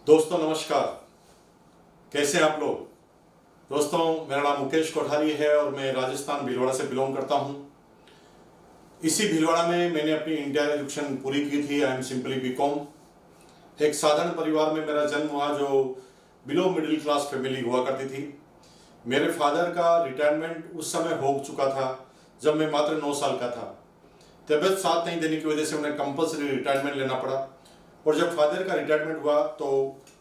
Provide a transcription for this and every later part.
दोस्तों नमस्कार, कैसे हैं आप लोग। दोस्तों मेरा नाम मुकेश कोठारी है और मैं राजस्थान भीलवाड़ा से बिलोंग करता हूं। इसी भीलवाड़ा में मैंने अपनी इंटर एजुकेशन पूरी की थी। I am simply BCom. एक साधारण परिवार में मेरा जन्म हुआ जो बिलो मिडिल क्लास फैमिली हुआ करती थी। मेरे फादर का रिटायरमेंट उस समय हो चुका था जब मैं मात्र 9 साल का था। तबीयत साथ नहीं देने की वजह से उन्हें कंपल्सरी रिटायरमेंट लेना पड़ा और जब फादर का रिटायरमेंट हुआ तो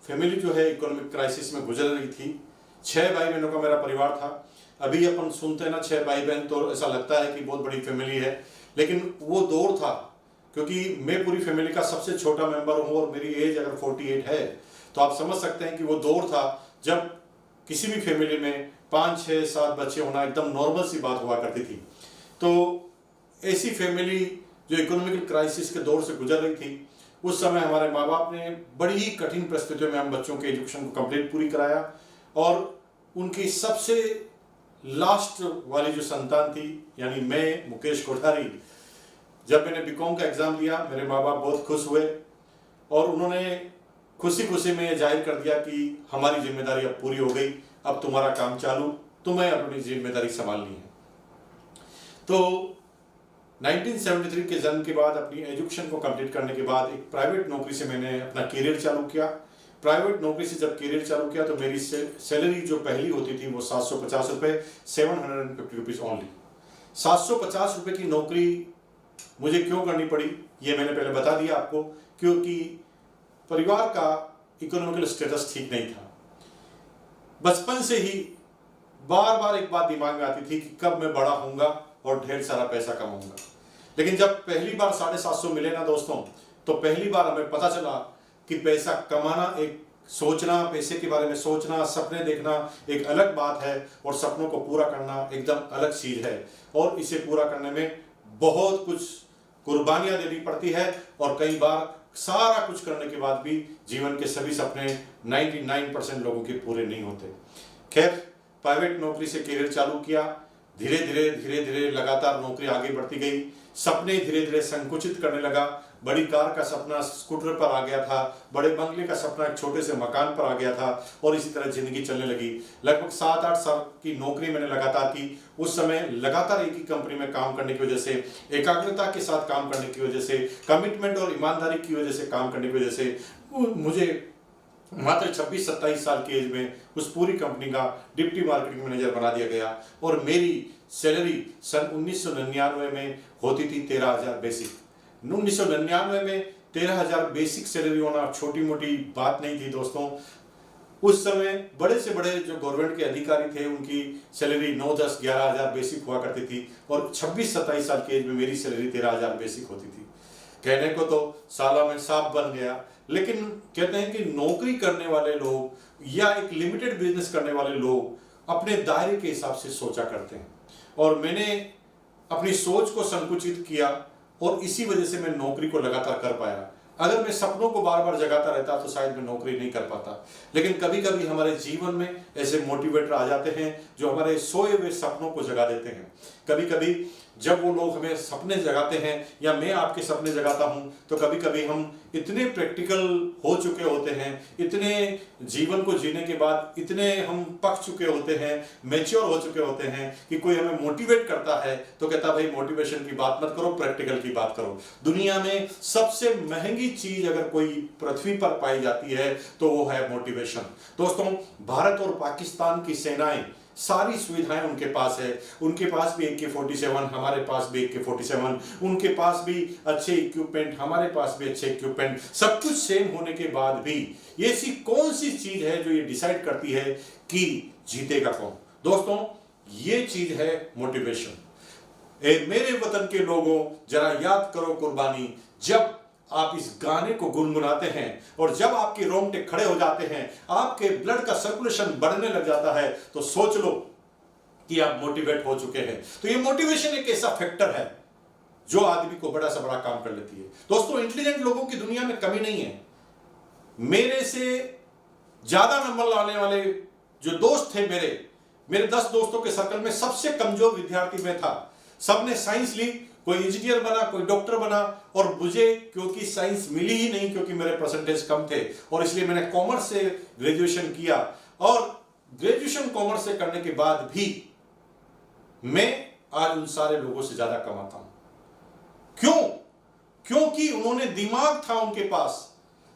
फैमिली जो है इकोनॉमिक क्राइसिस में गुजर रही थी। 6 भाई बहनों का मेरा परिवार था। अभी अपन सुनते हैं ना 6 भाई बहन तो ऐसा लगता है कि बहुत बड़ी फैमिली है, लेकिन वो दौर था क्योंकि मैं पूरी फैमिली का सबसे छोटा मेंबर हूँ और मेरी एज अगर 48 है तो आप समझ सकते हैं कि वो दौर था जब किसी भी फैमिली में 5, 6, 7 बच्चे होना एकदम नॉर्मल सी बात हुआ करती थी। तो ऐसी फैमिली जो इकोनॉमिकल क्राइसिस के दौर से गुजर रही थी, उस समय हमारे माँ बाप ने बड़ी ही कठिन परिस्थितियों में हम बच्चों के एजुकेशन को कंप्लीट पूरी कराया और उनकी सबसे लास्ट वाली जो संतान थी यानी मैं मुकेश कोठारी, जब मैंने बीकॉम का एग्जाम दिया मेरे माँ बाप बहुत खुश हुए और उन्होंने खुशी खुशी में ये जाहिर कर दिया कि हमारी जिम्मेदारी अब पूरी हो गई, अब तुम्हारा काम चालू, तुम्हें अपनी जिम्मेदारी संभालनी है। तो 1973 के जन्म के बाद अपनी एजुकेशन को कंप्लीट करने के बाद एक प्राइवेट नौकरी से मैंने अपना करियर चालू किया। प्राइवेट नौकरी से जब करियर चालू किया तो मेरी सैलरी जो पहली होती थी वो 750 रुपये, 750 रुपीज़ ओनली। 750 रुपये की नौकरी मुझे क्यों करनी पड़ी ये मैंने पहले बता दिया आपको, क्योंकि परिवार का इकोनॉमिकल स्टेटस ठीक नहीं था। बचपन से ही बार बार एक बात दिमाग में आती थी कि कब मैं बड़ा होऊंगा और ढेर सारा पैसा कमाऊंगा। लेकिन जब पहली बार 750 मिले ना दोस्तों, तो पहली बार हमें पता चला कि पैसा कमाना, एक सोचना, पैसे के बारे में सोचना, सपने देखना एक अलग बात है और सपनों को पूरा करना एकदम अलग चीज है और इसे पूरा करने में बहुत कुछ कुर्बानियां देनी पड़ती है और कई बार सारा कुछ करने के बाद भी जीवन के सभी सपने 99% लोगों के पूरे नहीं होते। खैर, प्राइवेट नौकरी से करियर चालू किया। धीरे धीरे लगातार नौकरी आगे बढ़ती गई। सपने धीरे धीरे संकुचित करने लगा। बड़ी कार का सपना स्कूटर पर आ गया था, बड़े बंगले का सपना एक छोटे से मकान पर आ गया था और इसी तरह जिंदगी चलने लगी। लगभग 7-8 साल की नौकरी मैंने लगातार की। उस समय लगातार एक ही कंपनी में काम करने की वजह से, एकाग्रता के साथ काम करने की वजह से, कमिटमेंट और ईमानदारी की वजह से काम करने की वजह से मुझे मात्र 26-27 साल की एज में उस पूरी कंपनी का डिप्टी मार्केटिंग मैनेजर बना दिया गया और मेरी सैलरी सन 1999 में होती थी 13,000 बेसिक। 1999 में 13,000 बेसिक सैलरी होना छोटी मोटी बात नहीं थी दोस्तों। उस समय बड़े से बड़े जो गवर्नमेंट के अधिकारी थे उनकी सैलरी 9, 10, 11,000 बेसिक हुआ करती थी और 26-27 साल की एज में मेरी सैलरी 13,000 बेसिक होती थी। कहने को तो साला में सांप बन गया, लेकिन कहते हैं कि नौकरी करने वाले लोग या एक लिमिटेड बिजनेस करने वाले लोग अपने दायरे के हिसाब से सोचा करते हैं और मैंने अपनी सोच को संकुचित किया और इसी वजह से मैं नौकरी को लगातार कर पाया। अगर मैं सपनों को बार बार जगाता रहता तो शायद मैं नौकरी नहीं कर पाता। लेकिन कभी कभी हमारे जीवन में ऐसे मोटिवेटर आ जाते हैं जो हमारे सोए हुए सपनों को जगा देते हैं। कभी कभी जब वो लोग हमें सपने जगाते हैं या मैं आपके सपने जगाता हूं तो कभी कभी हम इतने प्रैक्टिकल हो चुके होते हैं, इतने जीवन को जीने के बाद इतने हम पक चुके होते हैं, मैच्योर हो चुके होते हैं कि कोई हमें मोटिवेट करता है तो कहता भाई मोटिवेशन की बात मत करो, प्रैक्टिकल की बात करो। दुनिया में सबसे महंगी चीज अगर कोई पृथ्वी पर पाई जाती है तो वो है मोटिवेशन। दोस्तों, भारत और पाकिस्तान की सेनाएं सारी सुविधाएं उनके पास है। उनके पास भी AK-47, हमारे पास भी AK-47, उनके पास भी अच्छे इक्विपमेंट, हमारे पास भी अच्छे इक्विपमेंट, सब कुछ सेम होने के बाद भी ये ऐसी कौन सी चीज है जो ये डिसाइड करती है कि जीतेगा कौन? दोस्तों, ये चीज है मोटिवेशन। मेरे वतन के लोगों, जरा याद करो कुर्बानी, जब आप इस गाने को गुनगुनाते हैं और जब आपके रोंगटे खड़े हो जाते हैं, आपके ब्लड का सर्कुलेशन बढ़ने लग जाता है, तो सोच लो कि आप मोटिवेट हो चुके हैं। तो ये मोटिवेशन एक ऐसा फैक्टर है जो आदमी को बड़ा से बड़ा काम कर लेती है। दोस्तों, इंटेलिजेंट लोगों की दुनिया में कमी नहीं है। मेरे से ज्यादा नंबर लाने वाले जो दोस्त थे मेरे 10 दोस्तों के सर्कल में सबसे कमजोर विद्यार्थी मैं था। सबने साइंस ली कोई इंजीनियर बना, कोई डॉक्टर बना, और मुझे क्योंकि साइंस मिली ही नहीं, क्योंकि मेरे परसेंटेज कम थे, और इसलिए मैंने कॉमर्स से ग्रेजुएशन किया, और ग्रेजुएशन कॉमर्स से करने के बाद भी मैं आज उन सारे लोगों से ज्यादा कमाता हूं। क्यों? क्योंकि उन्होंने दिमाग था, उनके पास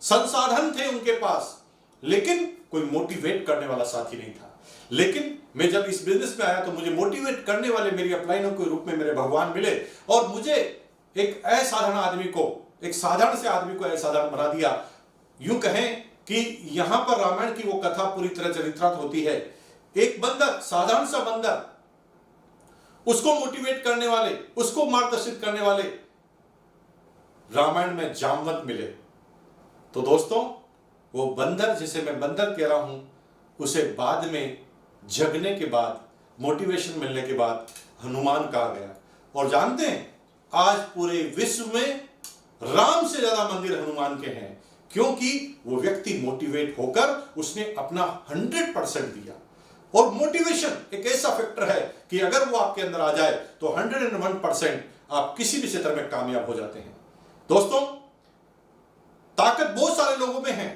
संसाधन थे उनके पास, लेकिन कोई मोटिवेट करने वाला साथी नहीं था। लेकिन मैं जब इस बिजनेस में आया तो मुझे मोटिवेट करने वाले मेरी अपलाइनों के रूप में मेरे भगवान मिले, और मुझे एक असाधारण आदमी को, एक साधारण से आदमी को असाधारण बना दिया। यूं कहें कि यहां पर रामायण की वो कथा पूरी तरह चरित्रार्थ होती है। एक बंदर, साधारण सा बंदर, उसको मोटिवेट करने वाले, उसको मार्गदर्शित करने वाले रामायण में जामवंत मिले। तो दोस्तों, वो बंदर जिसे मैं बंदर कह रहा हूं, उसे बाद में जगने के बाद, मोटिवेशन मिलने के बाद हनुमान कहा गया। और जानते हैं, आज पूरे विश्व में राम से ज्यादा मंदिर हनुमान के हैं, क्योंकि वो व्यक्ति मोटिवेट होकर उसने अपना 100% दिया। और मोटिवेशन एक ऐसा फैक्टर है कि अगर वो आपके अंदर आ जाए तो 101% आप किसी भी क्षेत्र में कामयाब हो जाते हैं। दोस्तों, ताकत बहुत सारे लोगों में है,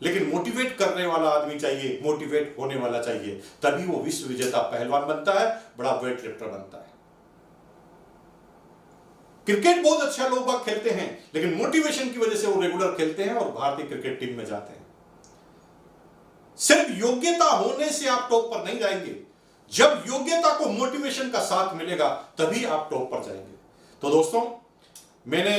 लेकिन मोटिवेट करने वाला आदमी चाहिए, मोटिवेट होने वाला चाहिए, तभी वो विश्व विजेता पहलवान बनता है, बड़ा वेट लिफ्टर बनता है। क्रिकेट बहुत अच्छा लोग बाग खेलते हैं, लेकिन मोटिवेशन की वजह से वो रेगुलर खेलते हैं और भारतीय क्रिकेट टीम में जाते हैं। सिर्फ योग्यता होने से आप टॉप पर नहीं जाएंगे, जब योग्यता को मोटिवेशन का साथ मिलेगा तभी आप टॉप पर जाएंगे। तो दोस्तों, मैंने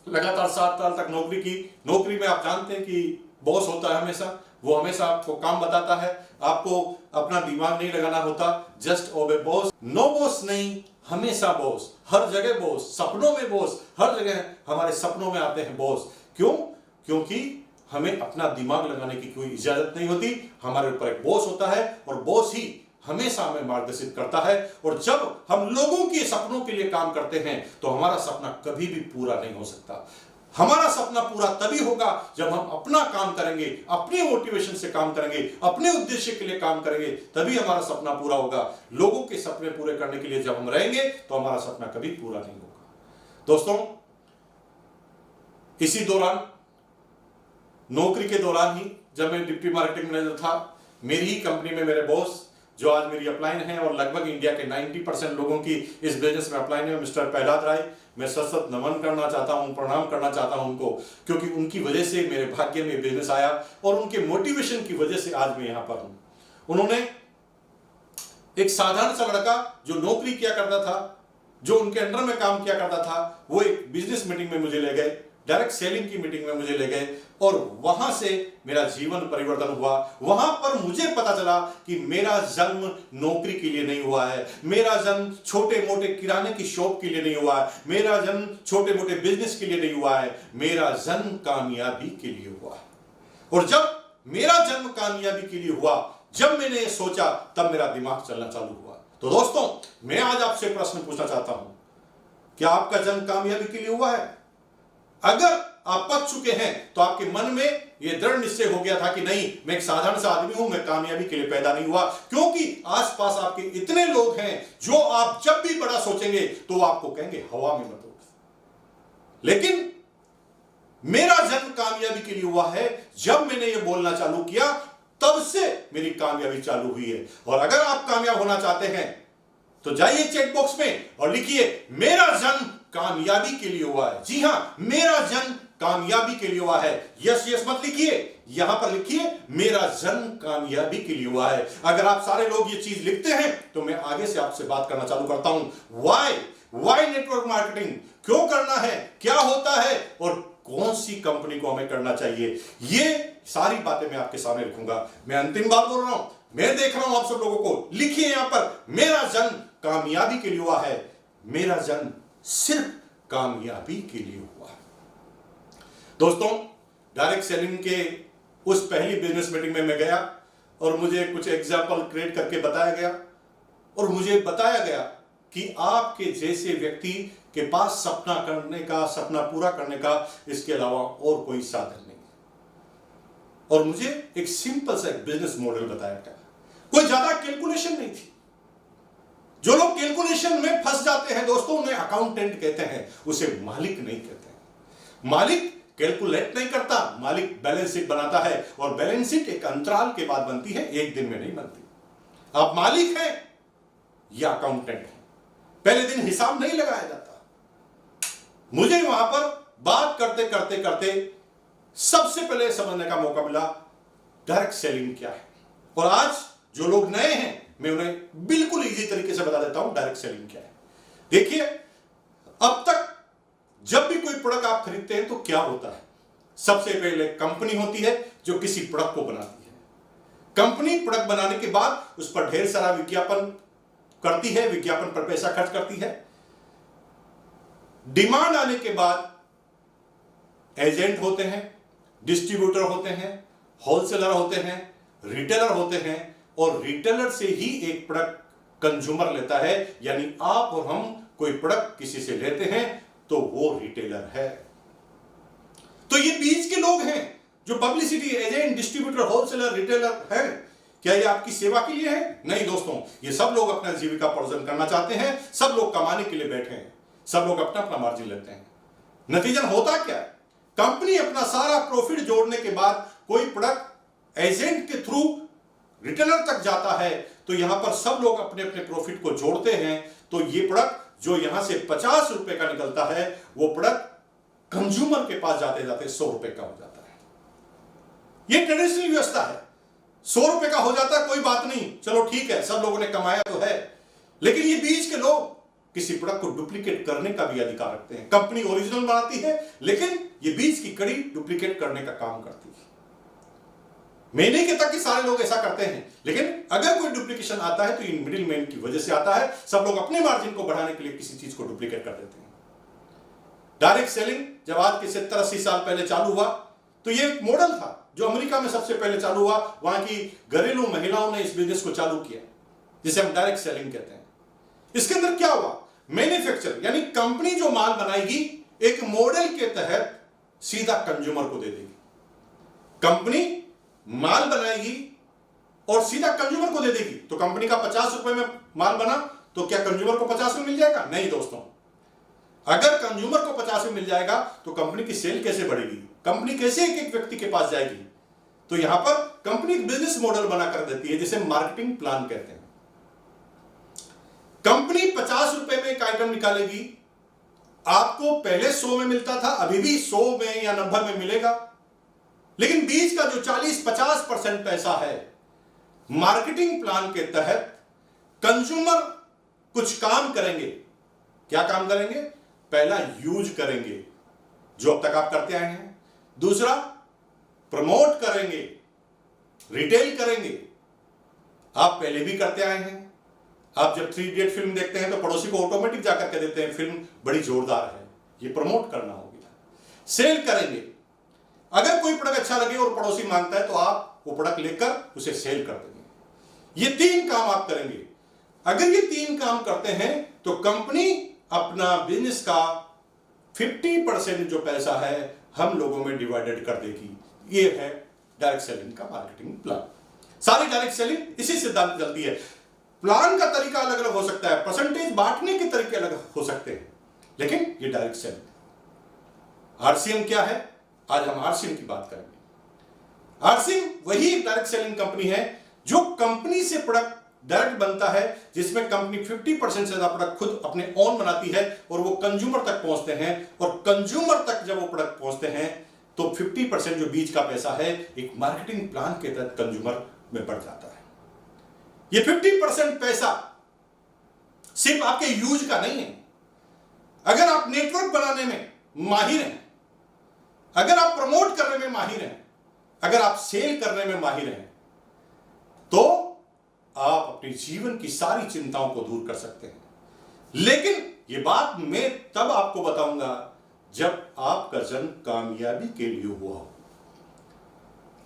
लगातार 7 साल तक नौकरी की। नौकरी में आप जानते हैं कि बॉस होता है हमेशा, वो हमेशा आपको काम बताता है, आपको अपना दिमाग नहीं लगाना होता। जस्ट ओबे बॉस, नो बॉस नहीं, हमेशा बॉस, हर जगह बॉस, सपनों में बॉस, हर जगह हमारे सपनों में आते हैं बॉस। क्यों? क्योंकि हमें अपना दिमाग लगाने की कोई इजाजत नहीं होती। हमारे ऊपर एक बॉस होता है और बॉस ही हमेशा हमें मार्गदर्शित करता है। और जब हम लोगों के सपनों के लिए काम करते हैं तो हमारा सपना कभी भी पूरा नहीं हो सकता। हमारा सपना पूरा तभी होगा जब हम अपना काम करेंगे, अपनी मोटिवेशन से काम करेंगे, अपने उद्देश्य के लिए काम करेंगे, तभी हमारा सपना पूरा होगा। लोगों के सपने पूरे करने के लिए जब हम रहेंगे तो हमारा सपना कभी पूरा नहीं होगा। दोस्तों, इसी दौरान, नौकरी के दौरान ही, जब मैं डिप्टी मार्केटिंग मैनेजर था, मेरी ही कंपनी में मेरे बॉस, जो आज मेरी अपलाइन है और लगभग इंडिया के 90% लोगों की इस बिजनेस में अपलाइन है, मिस्टर प्रहलाद राय, मैं सशक्त नमन करना चाहता हूं, प्रणाम करना चाहता हूं उनको, क्योंकि उनकी वजह से मेरे भाग्य में बिजनेस आया और उनके मोटिवेशन की वजह से आज मैं यहां पर हूं। उन्होंने एक साधारण सा लड़का जो नौकरी किया करता था, जो उनके अंडर में काम किया करता था, वो एक बिजनेस मीटिंग में मुझे ले गए, डायरेक्ट सेलिंग की मीटिंग में मुझे ले गए, और वहां से मेरा जीवन परिवर्तन हुआ। वहां पर मुझे पता चला कि मेरा जन्म नौकरी के लिए नहीं हुआ है, मेरा जन्म छोटे मोटे किराने की शॉप के लिए नहीं हुआ है, मेरा जन्म छोटे मोटे बिजनेस के लिए नहीं हुआ है, मेरा जन्म कामयाबी के लिए हुआ। और जब मेरा जन्म कामयाबी के लिए हुआ, जब मैंने ये सोचा, तब मेरा दिमाग चलना चालू हुआ। तो दोस्तों, मैं आज आपसे प्रश्न पूछना चाहता हूं, क्या आपका जन्म कामयाबी के लिए हुआ है? अगर आप पक चुके हैं तो आपके मन में यह दृढ़ निश्चय हो गया था कि नहीं, मैं एक साधारण सा आदमी हूं, मैं कामयाबी के लिए पैदा नहीं हुआ। क्योंकि आसपास आपके इतने लोग हैं जो आप जब भी बड़ा सोचेंगे तो आपको कहेंगे हवा में मत उड़। लेकिन मेरा जन्म कामयाबी के लिए हुआ है। जब मैंने यह बोलना चालू किया, तब से मेरी कामयाबी चालू हुई है। और अगर आप कामयाब होना चाहते हैं तो जाइए चैट बॉक्स में और लिखिए, मेरा जन्म कामयाबी के लिए हुआ है। जी हां, मेरा जन्म कामयाबी के लिए हुआ है। यस यस मत लिखिए, यहां पर लिखिए, मेरा जन्म कामयाबी के लिए हुआ है। अगर आप सारे लोग ये चीज लिखते हैं तो मैं आगे से आपसे बात करना चालू करता हूं। वाई नेटवर्क मार्केटिंग क्यों करना है, क्या होता है और कौन सी कंपनी को हमें करना चाहिए, ये सारी बातें मैं आपके सामने रखूंगा। मैं अंतिम बार बोल रहा हूं, मैं देख रहा हूं आप सब लोगों को। लिखिए यहां पर, मेरा जन्म कामयाबी के लिए हुआ है, मेरा जन्म सिर्फ कामयाबी के लिए हुआ। दोस्तों, डायरेक्ट सेलिंग के उस पहली बिजनेस मीटिंग में मैं गया और मुझे कुछ एग्जाम्पल क्रिएट करके बताया गया, और मुझे बताया गया कि आपके जैसे व्यक्ति के पास सपना करने का, सपना पूरा करने का इसके अलावा और कोई साधन नहीं। और मुझे एक सिंपल सा एक बिजनेस मॉडल बताया गया, कोई ज्यादा कैलकुलेशन नहीं थी। जो लोग कैलकुलेशन में फंस जाते हैं दोस्तों, उन्हें अकाउंटेंट कहते हैं, उसे मालिक नहीं कहते हैं। मालिक कैलकुलेट नहीं करता, मालिक बैलेंस शीट बनाता है, और बैलेंस शीट एक अंतराल के बाद बनती है, एक दिन में नहीं बनती। आप मालिक हैं या अकाउंटेंट हैं, पहले दिन हिसाब नहीं लगाया जाता। मुझे वहां पर बात करते करते करते सबसे पहले समझने का मौका मिला डायरेक्ट सेलिंग क्या है। और आज जो लोग नए हैं, मैं उन्हें बिल्कुल इजी तरीके से बता देता हूं डायरेक्ट सेलिंग क्या है। देखिए, अब तक जब भी कोई प्रोडक्ट आप खरीदते हैं तो क्या होता है, सबसे पहले कंपनी होती है जो किसी प्रोडक्ट को बनाती है। कंपनी प्रोडक्ट बनाने के बाद उस पर ढेर सारा विज्ञापन करती है, विज्ञापन पर पैसा खर्च करती है। डिमांड आने के बाद एजेंट होते हैं, डिस्ट्रीब्यूटर होते हैं, होलसेलर होते हैं, रिटेलर होते हैं, और रिटेलर से ही एक प्रोडक्ट कंज्यूमर लेता है। यानी आप और हम कोई प्रोडक्ट किसी से लेते हैं तो वो रिटेलर है। तो ये बीच के लोग हैं जो publicity agent, distributor, wholesaler, retailer है। क्या ये आपकी सेवा के लिए है? नहीं दोस्तों, ये सब लोग अपना जीविका अर्जन करना चाहते हैं, सब लोग कमाने के लिए बैठे हैं, सब लोग अपना अपना मार्जिन लेते हैं। नतीजन होता क्या, कंपनी अपना सारा प्रॉफिट जोड़ने के बाद कोई प्रोडक्ट एजेंट के थ्रू रिटेलर तक जाता है, तो यहां पर सब लोग अपने अपने प्रॉफिट को जोड़ते हैं। तो ये प्रोडक्ट जो यहां से 50 रुपए का निकलता है, वो प्रोडक्ट कंज्यूमर के पास जाते जाते 100 रुपए का हो जाता है। ये ट्रेडिशनल व्यवस्था है। 100 रुपए का हो जाता है, कोई बात नहीं, चलो ठीक है, सब लोगों ने कमाया तो है। लेकिन ये बीच के लोग किसी प्रोडक्ट को डुप्लीकेट करने का भी अधिकार रखते हैं। कंपनी ओरिजिनल बनाती है, लेकिन ये बीच की कड़ी डुप्लीकेट करने का काम करती है। मैं नहीं कहता कि सारे लोग ऐसा करते हैं, लेकिन अगर कोई डुप्लीकेशन आता है तो इन मिडिल मैन की वजह से आता है। सब लोग अपने मार्जिन को बढ़ाने के लिए किसी चीज को डुप्लीकेट कर देते हैं। डायरेक्ट सेलिंग जब आज के 70-80 साल पहले चालू हुआ, तो ये एक मॉडल था जो अमेरिका में सबसे पहले चालू हुआ। वहां की घरेलू महिलाओं ने इस बिजनेस को चालू किया, जिसे हम डायरेक्ट सेलिंग कहते हैं। इसके अंदर क्या हुआ, मैन्युफैक्चर यानी कंपनी जो माल बनाएगी, एक मॉडल के तहत सीधा कंज्यूमर को दे देगी। कंपनी माल बनाएगी और सीधा कंज्यूमर को दे देगी। तो कंपनी का 50 रुपए में माल बना, तो क्या कंज्यूमर को 50 में मिल जाएगा? नहीं दोस्तों, अगर कंज्यूमर को 50 में मिल जाएगा तो कंपनी की सेल कैसे बढ़ेगी, कंपनी कैसे एक एक व्यक्ति के पास जाएगी? तो यहां पर कंपनी एक बिजनेस मॉडल बना कर देती है, जिसे मार्केटिंग प्लान कहते हैं। कंपनी 50 रुपए में एक आइटम निकालेगी, आपको पहले 100 में मिलता था, अभी भी 100 में या 90 में मिलेगा। लेकिन बीच का जो 40-50% पैसा है, मार्केटिंग प्लान के तहत कंज्यूमर कुछ काम करेंगे। क्या काम करेंगे? पहला यूज करेंगे, जो अब तक आप करते आए हैं। दूसरा प्रमोट करेंगे, रिटेल करेंगे, आप पहले भी करते आए हैं। आप जब 3 इडियट फिल्म देखते हैं तो पड़ोसी को ऑटोमेटिक जाकर के देते हैं, फिल्म बड़ी जोरदार है, ये प्रमोट करना हो गया। सेल करेंगे, अगर कोई प्रोडक्ट अच्छा लगे और पड़ोसी मांगता है तो आप वो प्रोडक्ट लेकर उसे सेल कर देंगे। ये 3 काम आप करेंगे। अगर ये 3 काम करते हैं तो कंपनी अपना बिजनेस का 50% जो पैसा है हम लोगों में डिवाइडेड कर देगी। ये है डायरेक्ट सेलिंग का मार्केटिंग प्लान। सारी डायरेक्ट सेलिंग इसी सिद्धांत चलती है। प्लान का तरीका अलग अलग हो सकता है, परसेंटेज बांटने के तरीके अलग हो सकते हैं, लेकिन ये डायरेक्ट सेलिंग। आरसीएम क्या है? आज हम आरसीएम की बात करेंगे। आरसीएम वही डायरेक्ट सेलिंग कंपनी है जो कंपनी से प्रोडक्ट डायरेक्ट बनता है, जिसमें कंपनी 50% से ज्यादा प्रोडक्ट खुद अपने ओन बनाती है और वो कंज्यूमर तक पहुंचते हैं। और कंज्यूमर तक जब वो प्रोडक्ट पहुंचते हैं तो 50% जो बीच का पैसा है एक मार्केटिंग प्लान के तहत कंज्यूमर में बढ़ जाता है। ये 50% पैसा सिर्फ आपके यूज का नहीं है। अगर आप नेटवर्क बनाने में माहिर हैं, अगर आप प्रमोट करने में माहिर हैं, अगर आप सेल करने में माहिर हैं, तो आप अपने जीवन की सारी चिंताओं को दूर कर सकते हैं। लेकिन यह बात मैं तब आपको बताऊंगा जब आपका जन्म कामयाबी के लिए हुआ हो।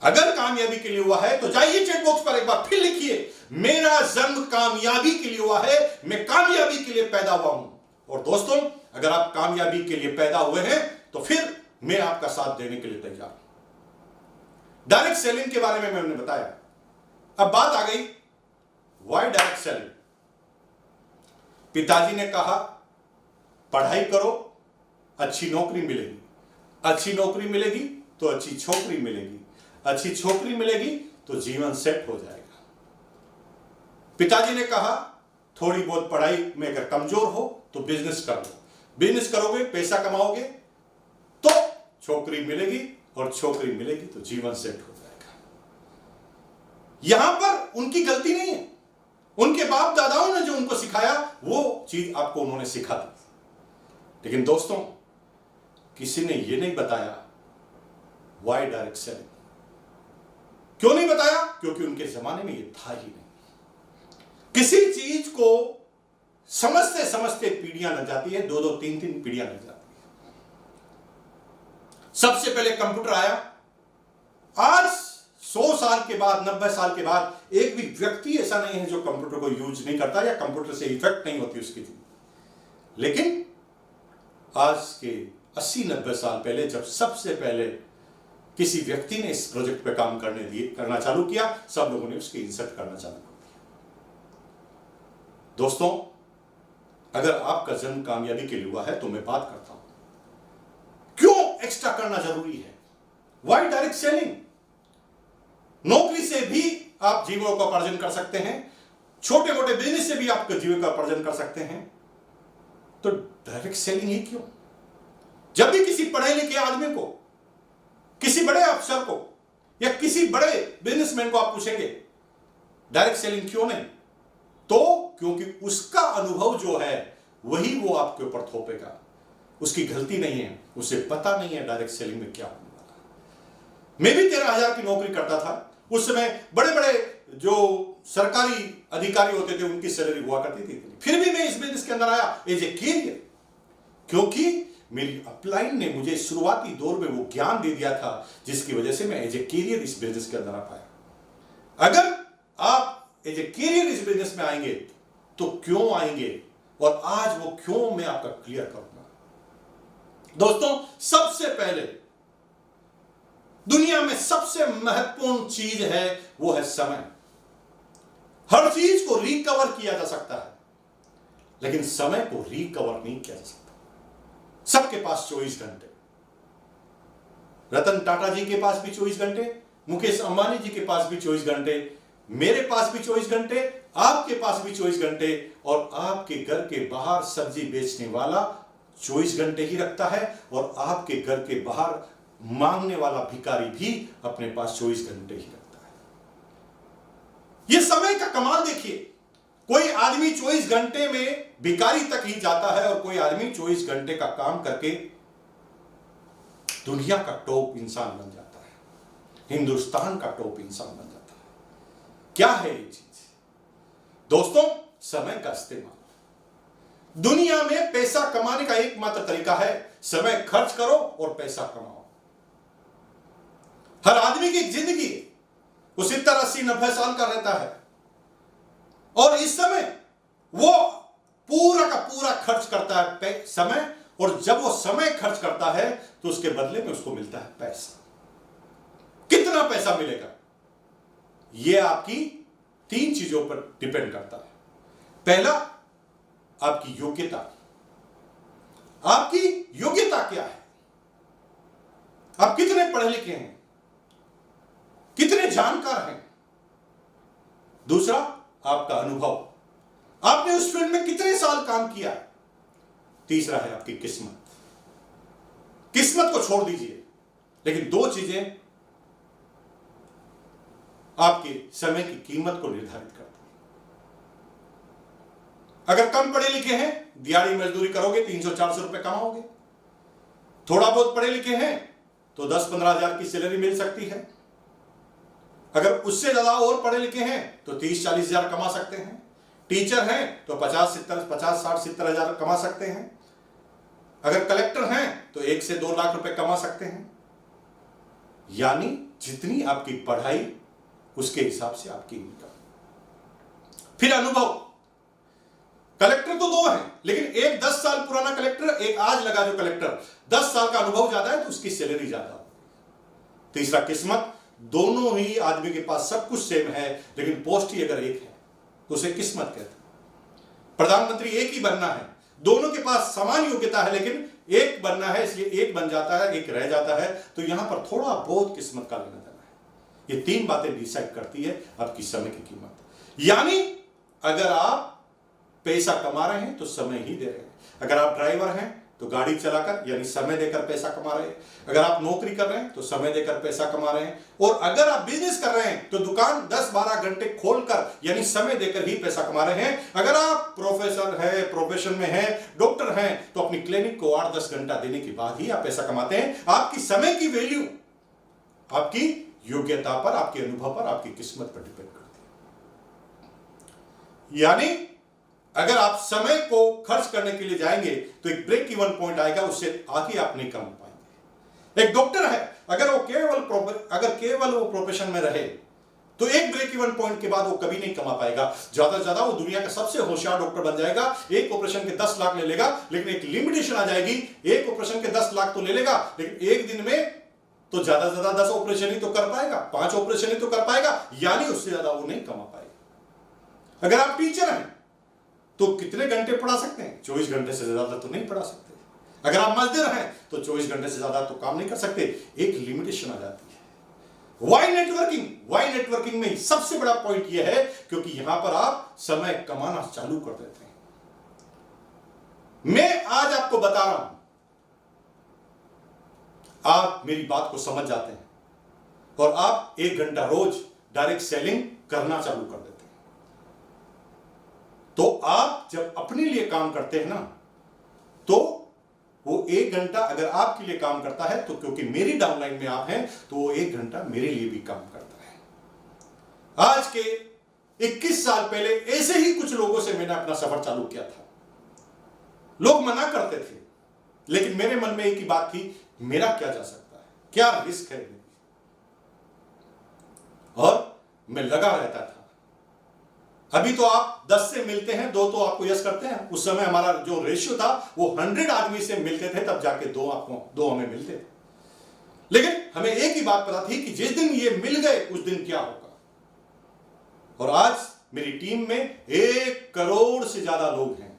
अगर कामयाबी के लिए हुआ है तो जाइए चैट बॉक्स पर एक बार फिर लिखिए, मेरा जन्म कामयाबी के लिए हुआ है, मैं कामयाबी के लिए पैदा हुआ हूं। और दोस्तों, अगर आप कामयाबी के लिए पैदा हुए हैं तो फिर मैं आपका साथ देने के लिए तैयार हूं। डायरेक्ट सेलिंग के बारे में मैंने बताया। अब बात आ गई, व्हाई डायरेक्ट सेलिंग। पिताजी ने कहा पढ़ाई करो, अच्छी नौकरी मिलेगी, अच्छी नौकरी मिलेगी तो अच्छी छोकरी मिलेगी, अच्छी छोकरी मिलेगी तो जीवन सेट हो जाएगा। पिताजी ने कहा थोड़ी बहुत पढ़ाई में अगर कमजोर हो तो बिजनेस कर लो, बिजनेस करोगे पैसा कमाओगे तो छोकरी मिलेगी, और छोकरी मिलेगी तो जीवन सेट हो जाएगा। यहां पर उनकी गलती नहीं है, उनके बाप दादाओं ने जो उनको सिखाया वो चीज आपको उन्होंने सिखा दी। लेकिन दोस्तों, किसी ने यह नहीं बताया वाई डायरेक्ट सेलिंग। क्यों नहीं बताया? क्योंकि उनके जमाने में यह था ही नहीं। किसी चीज को समझते समझते पीढ़ियां लग जाती है, 2-2, 3-3 पीढ़ियां लग जाती है। सबसे पहले कंप्यूटर आया, आज 100 साल के बाद, 90 साल के बाद एक भी व्यक्ति ऐसा नहीं है जो कंप्यूटर को यूज नहीं करता या कंप्यूटर से इफेक्ट नहीं होती उसकी जिंदगी। लेकिन आज के 80-90 साल पहले जब सबसे पहले किसी व्यक्ति ने इस प्रोजेक्ट पे काम करना चालू किया, सब लोगों ने उसकी इंसर्ट करना चालू कर दिया। दोस्तों, अगर आपका जन्म कामयाबी के लिए हुआ है तो मैं बात करता हूं, क्यों एक्स्ट्रा करना जरूरी है? Why direct selling? नौकरी से भी आप जीविकोपार्जन कर सकते हैं, छोटे मोटे बिजनेस से भी आप जीविकोपार्जन कर सकते हैं, तो डायरेक्ट सेलिंग ही क्यों? जब भी किसी पढ़े लिखे आदमी को, किसी बड़े अफसर को या किसी बड़े बिजनेसमैन को आप पूछेंगे डायरेक्ट सेलिंग क्यों नहीं, तो क्योंकि उसका अनुभव जो है वही वो आपके ऊपर थोपेगा। उसकी गलती नहीं है, उसे पता नहीं है डायरेक्ट सेलिंग में क्या होने वाला। मैं भी 13,000 की नौकरी करता था। उस समय बड़े बड़े जो सरकारी अधिकारी होते थे उनकी सैलरी हुआ करती थी। फिर भी मैं इस बिजनेस के अंदर आया एज ए कैरियर, क्योंकि मेरी अपलाइन ने मुझे शुरुआती दौर में वो ज्ञान दे दिया था जिसकी वजह से मैं एज ए कैरियर इस बिजनेस के अंदर आ पाया। अगर आप एज ए कैरियर इस बिजनेस में आएंगे तो क्यों आएंगे, और आज वो क्यों मैं आपका क्लियर करूंगा। दोस्तों, सबसे पहले दुनिया में सबसे महत्वपूर्ण चीज है वो है समय। हर चीज को रिकवर किया जा सकता है, लेकिन समय को रिकवर नहीं किया जा सकता। सबके पास 24 घंटे, रतन टाटा जी के पास भी 24 घंटे, मुकेश अंबानी जी के पास भी 24 घंटे, मेरे पास भी 24 घंटे, आपके पास भी 24 घंटे, और आपके घर के बाहर सब्जी बेचने वाला 24 घंटे ही रखता है, और आपके घर के बाहर मांगने वाला भिखारी भी अपने पास 24 घंटे ही रखता है। यह समय का कमाल देखिए, कोई आदमी 24 घंटे में भिखारी तक ही जाता है, और कोई आदमी 24 घंटे का काम करके दुनिया का टॉप इंसान बन जाता है, हिंदुस्तान का टॉप इंसान बन जाता है। क्या है ये चीज? दोस्तों, समय का इस्तेमाल। दुनिया में पैसा कमाने का एकमात्र तरीका है समय खर्च करो और पैसा कमाओ। हर आदमी की जिंदगी वो 70, 80, 90 साल का रहता है, और इस समय वो पूरा का पूरा खर्च करता है समय, और जब वो समय खर्च करता है तो उसके बदले में उसको मिलता है पैसा। कितना पैसा मिलेगा यह आपकी 3 चीजों पर डिपेंड करता है। पहला, आपकी योग्यता। आपकी योग्यता क्या है? आप कितने पढ़े लिखे हैं, कितने जानकार हैं। दूसरा, आपका अनुभव, आपने उस फील्ड में कितने साल काम किया। तीसरा है आपकी किस्मत। किस्मत को छोड़ दीजिए, लेकिन 2 चीजें आपके समय की कीमत को निर्धारित करती है। अगर कम पढ़े लिखे हैं, दिहाड़ी मजदूरी करोगे 300-400 रुपए कमाओगे। थोड़ा बहुत पढ़े लिखे हैं तो 10-15 हजार की सैलरी मिल सकती है। अगर उससे ज्यादा और पढ़े लिखे हैं तो 30-40 हजार कमा सकते हैं। टीचर हैं तो 50-60-70 हजार कमा सकते हैं। अगर कलेक्टर हैं तो 1 से 2 लाख रुपए कमा सकते हैं। यानी जितनी आपकी पढ़ाई उसके हिसाब से आपकी इनकम। फिर अनुभव। कलेक्टर तो 2 हैं, लेकिन एक 10 साल पुराना कलेक्टर, एक आज लगा जो कलेक्टर, 10 साल का अनुभव ज्यादा है तो उसकी सैलरी ज्यादा हो। तीसरा, किस्मत। दोनों ही आदमी के पास सब कुछ सेम है, लेकिन पोस्ट ही अगर एक है तो उसे किस्मत कहते हैं। प्रधानमंत्री एक ही बनना है, दोनों के पास समान योग्यता है, लेकिन एक बनना है, इसलिए एक बन जाता है, एक रह जाता है। तो यहां पर थोड़ा बहुत किस्मत का लेना देना है। ये तीन बातें डिसाइड करती है आपकी समय की कीमत। यानी अगर आप पैसा कमा रहे हैं तो समय ही दे रहे हैं। अगर आप ड्राइवर हैं तो गाड़ी चलाकर यानी समय देकर पैसा कमा रहे हैं। अगर आप नौकरी कर रहे हैं तो समय देकर पैसा कमा रहे हैं। और अगर आप बिजनेस कर रहे हैं तो दुकान 10-12 घंटे खोलकर यानी समय देकर ही पैसा कमा रहे हैं। अगर आप प्रोफेशन में हैं, डॉक्टर हैं, तो अपनी क्लिनिक को 8-10 घंटा देने के बाद ही आप पैसा कमाते हैं। आपकी समय की वैल्यू आपकी योग्यता पर, आपके अनुभव पर, आपकी किस्मत पर डिपेंड करती है। यानी अगर आप समय को खर्च करने के लिए जाएंगे तो एक ब्रेक इवन पॉइंट आएगा, उससे आगे आप नहीं कमा पाएंगे। एक डॉक्टर है, अगर वो केवल वो प्रोफेशन में रहे तो एक ब्रेक इवन पॉइंट के बाद वो कभी नहीं कमा पाएगा। ज्यादा से ज्यादा वो दुनिया का सबसे होशियार डॉक्टर बन जाएगा, एक ऑपरेशन के 10 लाख ले लेगा, लेकिन एक लिमिटेशन आ जाएगी, एक ऑपरेशन के 10 लाख तो ले लेगा, लेकिन एक दिन में तो ज्यादा से ज्यादा 10 ऑपरेशन ही तो कर पाएगा, 5 ऑपरेशन ही तो कर पाएगा, यानी उससे ज्यादा वो नहीं कमा पाएगा। अगर आप टीचर हैं तो कितने घंटे पढ़ा सकते हैं? 24 घंटे से ज्यादा तो नहीं पढ़ा सकते। अगर आप मजदूर हैं तो 24 घंटे से ज्यादा तो काम नहीं कर सकते, एक लिमिटेशन आ जाती है। वाई नेटवर्किंग में सबसे बड़ा पॉइंट यह है क्योंकि यहां पर आप समय कमाना चालू कर देते हैं। मैं आज आपको बता रहा हूं, आप मेरी बात को समझ जाते हैं और आप 1 घंटा रोज डायरेक्ट सेलिंग करना चालू कर देते हैं। तो आप जब अपने लिए काम करते हैं ना, तो वो 1 घंटा अगर आपके लिए काम करता है तो क्योंकि मेरी डाउनलाइन में आप हैं तो वो 1 घंटा मेरे लिए भी काम करता है। आज के 21 साल पहले ऐसे ही कुछ लोगों से मैंने अपना सफर चालू किया था। लोग मना करते थे, लेकिन मेरे मन में एक ही बात थी, मेरा क्या जा सकता है, क्या रिस्क है, और मैं लगा रहता था। अभी तो आप 10 से मिलते हैं, 2 तो आपको यस करते हैं। उस समय हमारा जो रेशियो था वो 100 आदमी से मिलते थे, तब जाके 2 हमें मिलते थे। लेकिन हमें एक ही बात पता थी कि जिस दिन ये मिल गए उस दिन क्या होगा। और आज मेरी टीम में 1 करोड़ से ज्यादा लोग हैं।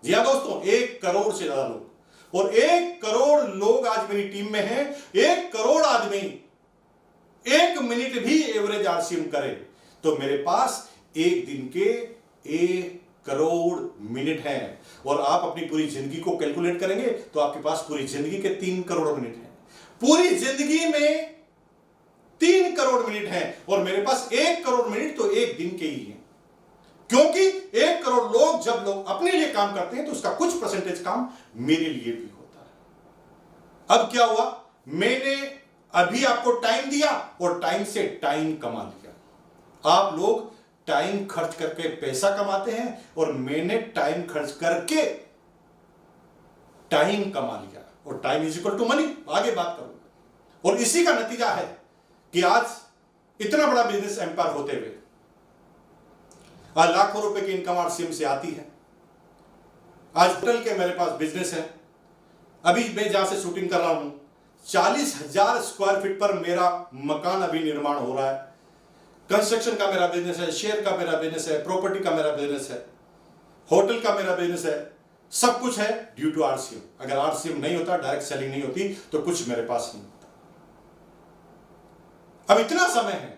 जी हाँ दोस्तों, 1 करोड़ से ज्यादा लोग, और 1 करोड़ लोग आज मेरी टीम में हैं। 1 करोड़ आदमी 1 मिनट भी एवरेज आरसीएम करे तो मेरे पास एक दिन के 1 करोड़ मिनट हैं। और आप अपनी पूरी जिंदगी को कैलकुलेट करेंगे तो आपके पास पूरी जिंदगी के 3 करोड़ मिनट हैं। पूरी जिंदगी में 3 करोड़ मिनट हैं और मेरे पास 1 करोड़ मिनट तो एक दिन के ही हैं। क्योंकि 1 करोड़ लोग जब लोग अपने लिए काम करते हैं तो उसका कुछ परसेंटेज काम मेरे लिए भी होता है। अब क्या हुआ, मैंने अभी आपको टाइम दिया और टाइम से टाइम कमा लिया। आप लोग टाइम खर्च करके पैसा कमाते हैं और मैंने टाइम खर्च करके टाइम कमा लिया, और time is equal to money. आगे बात करूंगा। और इसी का नतीजा है कि आज इतना बड़ा बिजनेस एम्पायर होते हुए आज लाखों रुपए की इनकम आरसीएम से आती है। आज होटल के मेरे पास बिजनेस है। अभी मैं जहां से शूटिंग कर रहा हूं 40,000 स्क्वायर फीट पर मेरा मकान अभी निर्माण हो रहा है। कंस्ट्रक्शन का मेरा बिजनेस है, शेयर का मेरा बिजनेस है, प्रॉपर्टी का मेरा बिजनेस है, होटल का मेरा बिजनेस है। सब कुछ है ड्यू टू आरसीएम। अगर आरसीएम नहीं होता, डायरेक्ट सेलिंग नहीं होती, तो कुछ मेरे पास नहीं होता। अब इतना समय है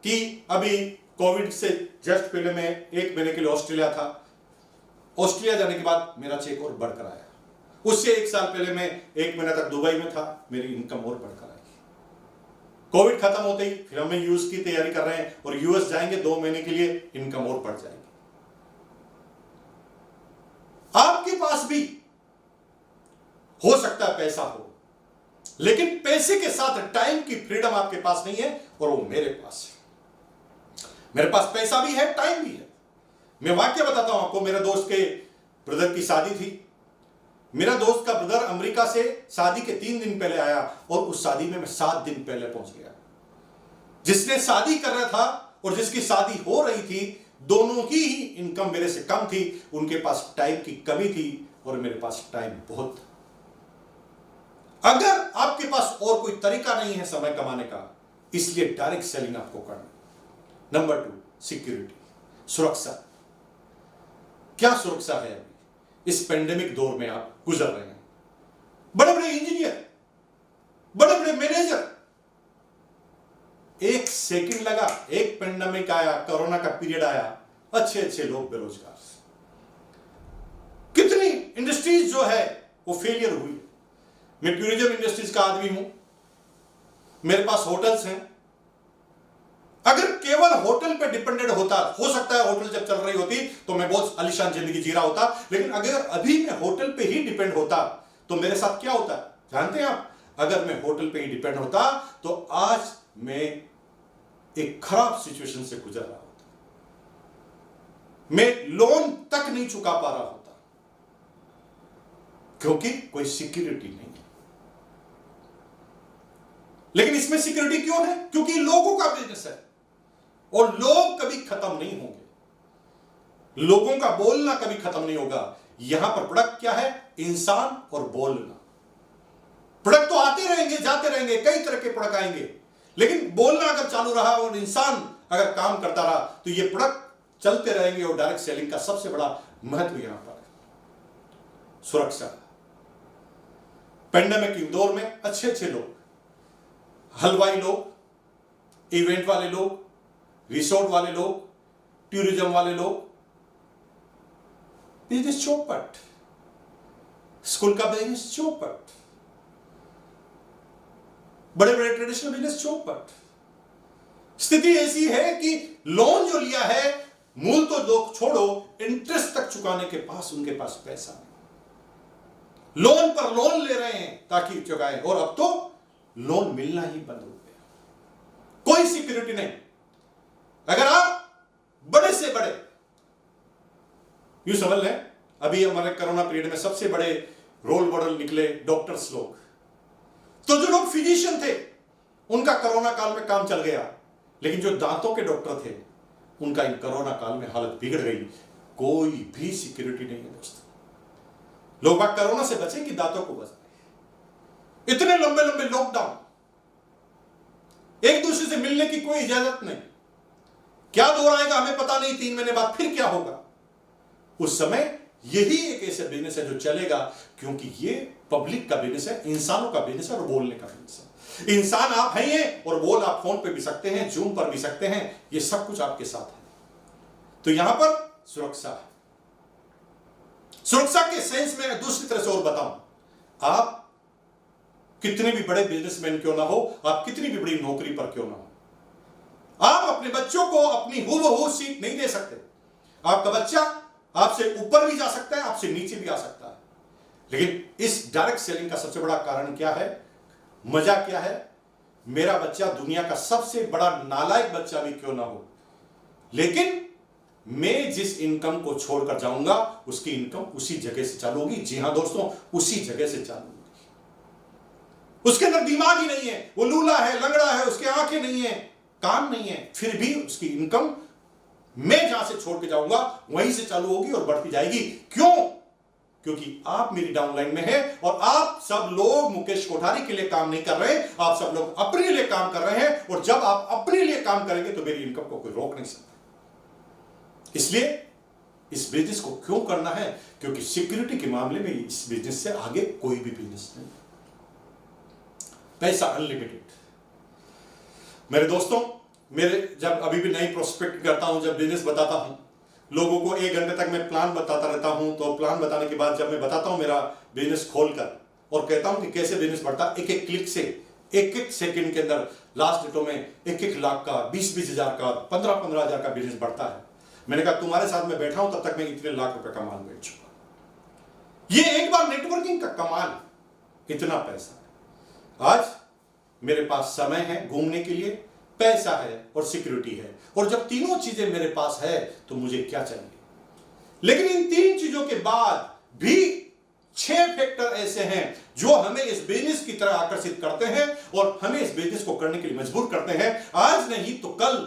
कि अभी कोविड से जस्ट पहले मैं 1 महीने के लिए ऑस्ट्रेलिया था। ऑस्ट्रेलिया जाने के बाद मेरा चेक और बढ़कर आया। उससे 1 साल पहले मैं 1 महीना तक दुबई में था, मेरी इनकम और बढ़कर आई। कोविड खत्म होते ही फिर हम यूएस की तैयारी कर रहे हैं और यूएस जाएंगे 2 महीने के लिए, इनकम और बढ़ जाएगी। आपके पास भी हो सकता है पैसा हो, लेकिन पैसे के साथ टाइम की फ्रीडम आपके पास नहीं है, और वो मेरे पास है। मेरे पास पैसा भी है, टाइम भी है। मैं वाक्य बताता हूं आपको। मेरे दोस्त के ब्रदर की शादी थी। मेरा दोस्त का ब्रदर अमेरिका से शादी के 3 दिन पहले आया और उस शादी में मैं 7 दिन पहले पहुंच गया। जिसने शादी कर रहा था और जिसकी शादी हो रही थी, दोनों ही इनकम मेरे से कम थी। उनके पास टाइम की कमी थी और मेरे पास टाइम बहुत था। अगर आपके पास और कोई तरीका नहीं है समय कमाने का, इसलिए डायरेक्ट सेलिंग आपको करना। नंबर 2, सिक्योरिटी, सुरक्षा। क्या सुरक्षा है अभी इस पेंडेमिक दौर में आप गुजर रहे हैं? बड़े बड़े इंजीनियर, बड़े बड़े मैनेजर, एक सेकंड लगा, एक पेंडेमिक आया, कोरोना का पीरियड आया, अच्छे अच्छे लोग बेरोजगार। कितनी इंडस्ट्रीज जो है वो फेलियर हुई। मैं टूरिज्म इंडस्ट्रीज का आदमी हूं, मेरे पास होटल्स हैं। अगर केवल होटल पे डिपेंडेंट होता, हो सकता है होटल जब चल रही होती तो मैं बहुत आलीशान जिंदगी जी रहा होता, लेकिन अगर अभी मैं होटल पे ही डिपेंड होता तो मेरे साथ क्या होता जानते हैं आप? अगर मैं होटल पे ही डिपेंड होता तो आज मैं एक खराब सिचुएशन से गुजर रहा होता। मैं लोन तक नहीं चुका पा रहा होता क्योंकि कोई सिक्योरिटी नहीं है। लेकिन इसमें सिक्योरिटी क्यों है? क्योंकि लोगों का बिजनेस है और लोग कभी खत्म नहीं होंगे, लोगों का बोलना कभी खत्म नहीं होगा। यहां पर प्रोडक्ट क्या है? इंसान और बोलना। प्रोडक्ट तो आते रहेंगे, जाते रहेंगे, कई तरह के प्रोडक्ट आएंगे, लेकिन बोलना अगर चालू रहा और इंसान अगर काम करता रहा तो ये प्रोडक्ट चलते रहेंगे। और डायरेक्ट सेलिंग का सबसे बड़ा महत्व यहां पर सुरक्षा। पेंडेमिक के दौर में अच्छे अच्छे लोग, हलवाई लोग, इवेंट वाले लोग, रिसोर्ट वाले लोग, टूरिज्म वाले लोग, बिजनेस चौपट, स्कूल का बिजनेस चौपट, बड़े बड़े ट्रेडिशनल बिजनेस चौपट। स्थिति ऐसी है कि लोन जो लिया है, मूल तो लोग छोड़ो, इंटरेस्ट तक चुकाने के पास उनके पास पैसा नहीं। लोन पर लोन ले रहे हैं ताकि चुकाएं, और अब तो लोन मिलना ही बंद हो गया। कोई सिक्योरिटी नहीं। अगर आप बड़े से बड़े, यूं समझ लें, अभी हमारे कोरोना पीरियड में सबसे बड़े रोल मॉडल निकले डॉक्टर्स लोग। तो जो लोग फिजिशियन थे उनका कोरोना काल में काम चल गया, लेकिन जो दांतों के डॉक्टर थे उनका इन कोरोना काल में हालत बिगड़ गई। कोई भी सिक्योरिटी नहीं है दोस्तों। लोग बात कोरोना से बचे कि दांतों को बचाए। इतने लंबे लंबे लॉकडाउन, एक दूसरे से मिलने की कोई इजाजत नहीं। क्या दौर आएगा हमें पता नहीं, 3 महीने बाद फिर क्या होगा। उस समय यही एक ऐसा बिजनेस है जो चलेगा, क्योंकि ये पब्लिक का बिजनेस है, इंसानों का बिजनेस है और बोलने का बिजनेस है। इंसान आप हैं और बोल आप फोन पे भी सकते हैं, जूम पर भी सकते हैं, ये सब कुछ आपके साथ है। तो यहां पर सुरक्षा है। सुरक्षा के सेंस में दूसरी तरह से और बताऊं, आप कितने भी बड़े बिजनेसमैन क्यों ना हो, आप कितनी भी बड़ी नौकरी पर क्यों ना हो, आप अपने बच्चों को अपनी हूबहू सीख नहीं दे सकते। आपका बच्चा आपसे ऊपर भी जा सकता है, आपसे नीचे भी आ सकता है। लेकिन इस डायरेक्ट सेलिंग का सबसे बड़ा कारण क्या है, मजा क्या है? मेरा बच्चा दुनिया का सबसे बड़ा नालायक बच्चा भी क्यों ना हो, लेकिन मैं जिस इनकम को छोड़कर जाऊंगा उसकी इनकम उसी जगह से चालू होगी। जी हां दोस्तों, उसी जगह से चालू होगी। उसके अंदर दिमाग ही नहीं है, वो लूला है, लंगड़ा है, उसके आंखें नहीं है, काम नहीं है, फिर भी उसकी इनकम मैं जहां से छोड़ के जाऊंगा वहीं से चालू होगी और बढ़ती जाएगी। क्यों? क्योंकि आप मेरी डाउनलाइन में हैं और आप सब लोग मुकेश कोठारी के लिए काम नहीं कर रहे, आप सब लोग अपने लिए काम कर रहे हैं। और जब आप अपने लिए काम करेंगे तो मेरी इनकम को कोई रोक नहीं सकता। इसलिए इस बिजनेस को क्यों करना है? क्योंकि सिक्योरिटी के मामले में इस बिजनेस से आगे कोई भी बिजनेस नहीं। पैसा अनलिमिटेड। मेरे दोस्तों, मेरे जब अभी भी नई प्रोस्पेक्ट करता हूं, जब बिजनेस बताता हूं, लोगों को 1 घंटे तक मैं प्लान बताता रहता हूं। तो प्लान बताने के बाद जब मैं बताता हूं मेरा बिजनेस खोलकर और कहता हूं कि कैसे बिजनेस बढ़ता, एक एक क्लिक से, एक एक सेकंड के अंदर लास्ट डेटों में 1-1 लाख का, 20-20 हजार का, 15-15 हजार का बिजनेस बढ़ता है। मैंने कहा तुम्हारे साथ मैं बैठा हूं तब तक मैं इतने लाख रुपए का माल बेच चुका। ये एक बार नेटवर्किंग का कमाल, इतना पैसा है। आज मेरे पास समय है घूमने के लिए, पैसा है और सिक्योरिटी है, और जब तीनों चीजें मेरे पास है तो मुझे क्या चाहिए? लेकिन इन 3 चीजों के बाद भी 6 फैक्टर ऐसे हैं जो हमें इस बिजनेस की तरह आकर्षित करते हैं और हमें इस बिजनेस को करने के लिए मजबूर करते हैं। आज नहीं तो कल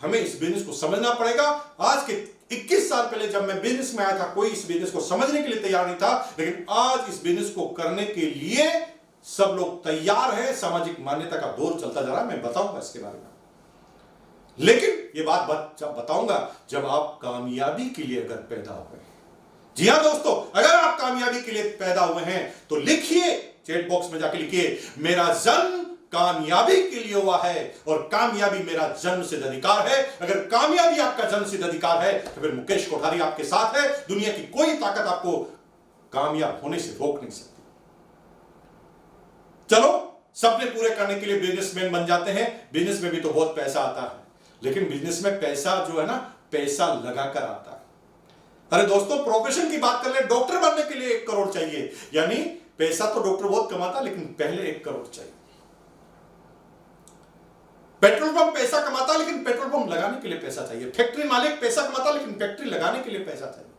हमें इस बिजनेस को समझना पड़ेगा। आज के 21 साल पहले जब मैं बिजनेस में आया था, कोई इस बिजनेस को समझने के लिए तैयार नहीं था, लेकिन आज इस बिजनेस को करने के लिए सब लोग तैयार हैं। सामाजिक मान्यता का दौर चलता जा रहा है, मैं बताऊंगा इसके बारे में। लेकिन ये बात जब बताऊंगा जब आप कामयाबी के लिए अगर पैदा हुए। जी हां दोस्तों, अगर आप कामयाबी के लिए पैदा हुए हैं तो लिखिए, चैट बॉक्स में जाके लिखिए, मेरा जन्म कामयाबी के लिए हुआ है और कामयाबी मेरा जन्म सिद्ध अधिकार है। अगर कामयाबी आपका जन्म सिद्ध अधिकार है तो फिर मुकेश कोठारी आपके साथ है। दुनिया की कोई ताकत आपको कामयाब होने से रोक नहीं सकती। चलो, सपने पूरे करने के लिए बिजनेसमैन बन जाते हैं। बिजनेस में भी तो बहुत पैसा आता है, लेकिन बिजनेस में पैसा जो है ना, पैसा लगाकर आता है। अरे दोस्तों, प्रोफेशन की बात कर ले, डॉक्टर बनने के लिए 1 करोड़ चाहिए, यानी पैसा तो डॉक्टर बहुत कमाता, लेकिन पहले 1 करोड़ चाहिए। पेट्रोल पंप पैसा कमाता, लेकिन पेट्रोल पंप लगाने के लिए पैसा चाहिए। फैक्ट्री मालिक पैसा कमाता, लेकिन फैक्ट्री लगाने के लिए पैसा चाहिए।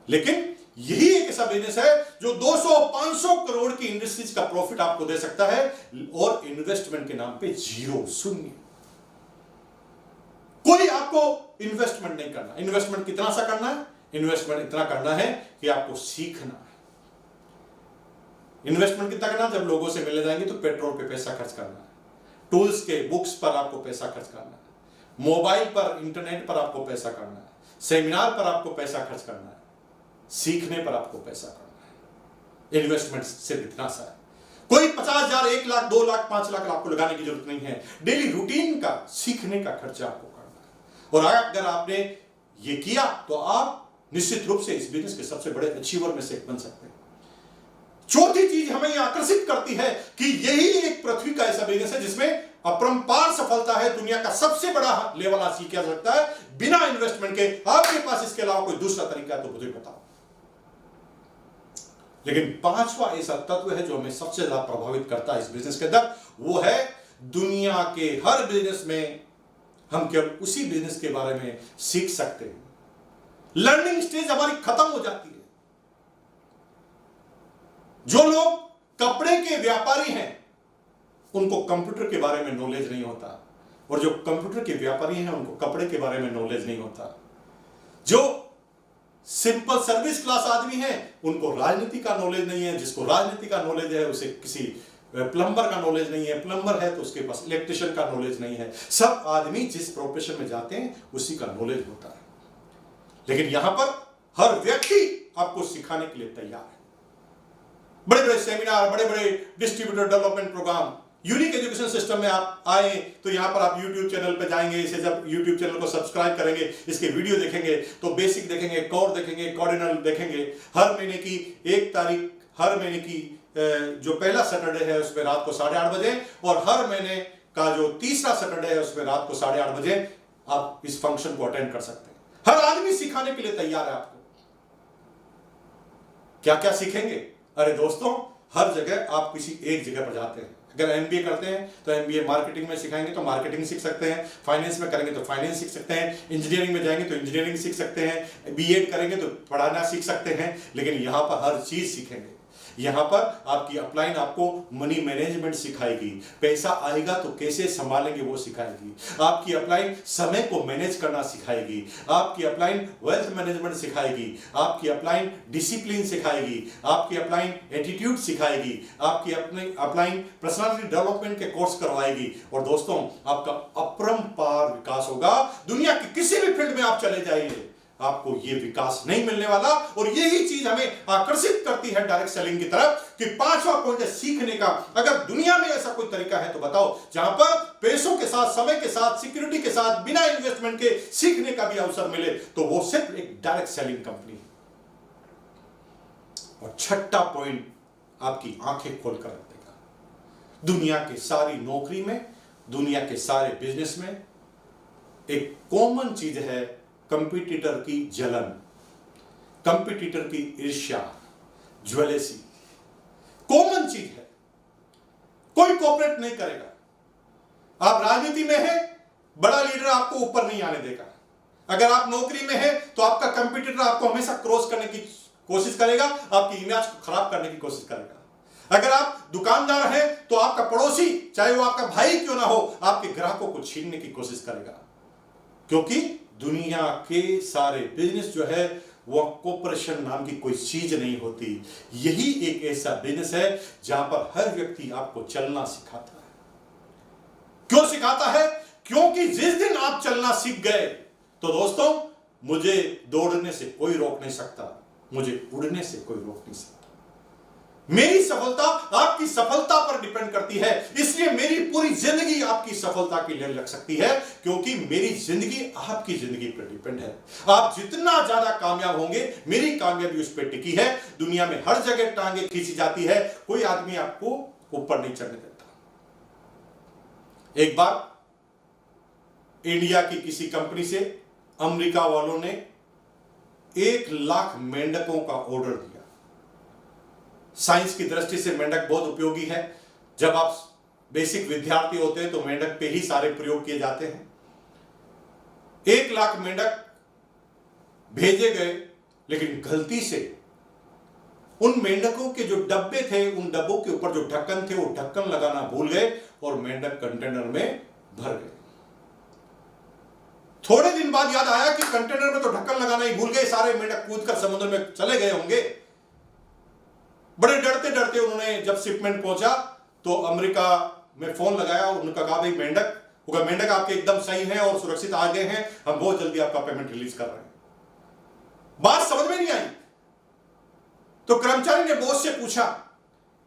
लेकिन यही एक ऐसा बिजनेस है जो 200-500 करोड़ की इंडस्ट्रीज का प्रॉफिट आपको दे सकता है और इन्वेस्टमेंट के नाम पे 0, शून्य। कोई आपको इन्वेस्टमेंट नहीं करना। इन्वेस्टमेंट कितना सा करना है? इन्वेस्टमेंट इतना करना है कि आपको सीखना है। इन्वेस्टमेंट कितना करना? जब लोगों से मिलने जाएंगे तो पेट्रोल पे पैसा खर्च करना है, टूल्स के बुक्स पर आपको पैसा खर्च करना है, मोबाइल पर, इंटरनेट पर आपको पैसा करना है, सेमिनार पर आपको पैसा खर्च करना है, सीखने पर आपको पैसा करना है। इन्वेस्टमेंट सिर्फ इतना सा है। कोई 50,000, 1 लाख, 2 लाख, 5 लाख आपको लगाने की जरूरत नहीं है। डेली रूटीन का, सीखने का खर्चा आपको करना है। और अगर आपने ये किया तो आप निश्चित रूप से इस बिजनेस के सबसे बड़े अचीवर में से एक बन सकते हैं। चौथी चीज हमें यह आकर्षित करती है कि यही एक पृथ्वी का ऐसा बिजनेस है जिसमें अपरंपार सफलता है। दुनिया का सबसे बड़ा लेवल हासिल किया जा सकता है बिना इन्वेस्टमेंट के। आपके पास इसके अलावा कोई दूसरा तरीका है तो मुझे बताओ। लेकिन 5वां ऐसा तत्व है जो हमें सबसे ज्यादा प्रभावित करता है इस बिजनेस के अंदर, वो है दुनिया के हर बिजनेस में हम केवल उसी बिजनेस के बारे में सीख सकते हैं। लर्निंग स्टेज हमारी खत्म हो जाती है। जो लोग कपड़े के व्यापारी हैं उनको कंप्यूटर के बारे में नॉलेज नहीं होता, और जो कंप्यूटर के व्यापारी हैं उनको कपड़े के बारे में नॉलेज नहीं होता। जो सिंपल सर्विस क्लास आदमी हैं उनको राजनीति का नॉलेज नहीं है, जिसको राजनीति का नॉलेज है उसे किसी प्लम्बर का नॉलेज नहीं है, प्लम्बर है तो उसके पास इलेक्ट्रिशियन का नॉलेज नहीं है। सब आदमी जिस प्रोफेशन में जाते हैं उसी का नॉलेज होता है। लेकिन यहां पर हर व्यक्ति आपको सिखाने के लिए तैयार है। बड़े बड़े सेमिनार, बड़े बड़े distributor development program, unique education system में आप आए तो यहां पर आप YouTube चैनल पे जाएंगे। इसे जब YouTube चैनल को सब्सक्राइब करेंगे, इसके वीडियो देखेंगे तो बेसिक देखेंगे, कोर देखेंगे, कॉर्डिनल देखेंगे। हर महीने की 1 तारीख, हर महीने की जो पहला सैटरडे है उसमें रात को 8:30 बजे, और हर महीने का जो तीसरा सैटरडे है उसमें रात को 8:30 बजे आप इस फंक्शन को अटेंड कर सकते हैं। हर आदमी सिखाने के लिए तैयार है आपको। क्या क्या सीखेंगे? अरे दोस्तों, हर जगह आप किसी एक जगह पर जाते हैं। अगर MBA करते हैं तो MBA मार्केटिंग में सिखाएंगे तो मार्केटिंग सीख सकते हैं, फाइनेंस में करेंगे तो फाइनेंस सीख सकते हैं, इंजीनियरिंग में जाएंगे तो इंजीनियरिंग सीख सकते हैं, B.Ed करेंगे तो पढ़ाना सीख सकते हैं। लेकिन यहां पर हर चीज सीखेंगे। यहां पर आपकी अपलाइन आपको मनी मैनेजमेंट सिखाएगी, पैसा आएगा तो कैसे संभालेंगे वो सिखाएगी। आपकी अपलाइन समय को मैनेज करना सिखाएगी, आपकी अपलाइन वेल्थ मैनेजमेंट सिखाएगी, आपकी अपलाइन डिसिप्लिन सिखाएगी, आपकी अपलाइन एटीट्यूड सिखाएगी, आपकी अपनी अपलाइन पर्सनालिटी डेवलपमेंट के कोर्स करवाएगी। और दोस्तों, आपका अपरंपार विकास होगा। दुनिया की किसी भी फील्ड में आप चले जाइए, आपको ये विकास नहीं मिलने वाला। और यही चीज हमें आकर्षित करती है डायरेक्ट सेलिंग की तरफ कि 5वां पॉइंट है सीखने का। अगर दुनिया में ऐसा कोई तरीका है तो बताओ जहां पर पैसों के साथ, समय के साथ, सिक्योरिटी के साथ, बिना इन्वेस्टमेंट के सीखने का भी अवसर मिले, तो वो सिर्फ एक डायरेक्ट सेलिंग कंपनी है। और 6वां पॉइंट आपकी आंखें खोलकर रख देगा। दुनिया की सारी नौकरी में, दुनिया के सारे बिजनेस में एक कॉमन चीज है कंपटीटर की जलन, कंपटीटर की ईर्ष्या, ज्वेलेसी। कॉमन चीज है, कोई कोऑपरेट नहीं करेगा। आप राजनीति में हैं, बड़ा लीडर आपको ऊपर नहीं आने देगा। अगर आप नौकरी में हैं तो आपका कंपटीटर आपको हमेशा क्रॉस करने की कोशिश करेगा, आपकी इमेज को खराब करने की कोशिश करेगा। अगर आप दुकानदार हैं तो आपका पड़ोसी, चाहे वो आपका भाई क्यों ना हो, आपके ग्राहकों को छीनने की कोशिश करेगा। क्योंकि दुनिया के सारे बिजनेस जो है वो कोऑपरेशन नाम की कोई चीज नहीं होती। यही एक ऐसा बिजनेस है जहां पर हर व्यक्ति आपको चलना सिखाता है। क्यों सिखाता है? क्योंकि जिस दिन आप चलना सीख गए तो दोस्तों मुझे दौड़ने से कोई रोक नहीं सकता, मुझे उड़ने से कोई रोक नहीं सकता। मेरी सफलता आपकी सफलता पर डिपेंड करती है, इसलिए मेरी पूरी जिंदगी आपकी सफलता के लिए लग सकती है, क्योंकि मेरी जिंदगी आपकी जिंदगी पर डिपेंड है। आप जितना ज्यादा कामयाब होंगे, मेरी कामयाबी उस पर टिकी है। दुनिया में हर जगह टांगे खींची जाती है, कोई आदमी आपको ऊपर नहीं चढ़ने देता। एक बार इंडिया की किसी कंपनी से अमेरिका वालों ने 1,00,000 मेंढकों का ऑर्डर दिया। साइंस की दृष्टि से मेंढक बहुत उपयोगी है। जब आप बेसिक विद्यार्थी होते हैं तो मेंढक पे ही सारे प्रयोग किए जाते हैं। 1,00,000 मेंढक भेजे गए, लेकिन गलती से उन मेंढकों के जो डब्बे थे, उन डब्बों के ऊपर जो ढक्कन थे, वो ढक्कन लगाना भूल गए और मेंढक कंटेनर में भर गए। थोड़े दिन बाद याद आया कि कंटेनर में तो ढक्कन लगाना ही भूल गए, सारे मेंढक कूदकर समुद्र में चले गए होंगे। बड़े डरते डरते उन्होंने जब शिपमेंट पहुंचा तो अमेरिका में फोन लगाया, उन्होंने कहा भाई मेंढक आपके एकदम सही हैं और सुरक्षित आ गए हैं, हम बहुत जल्दी आपका पेमेंट रिलीज कर रहे हैं। बात समझ में नहीं आई तो कर्मचारी ने बॉस से पूछा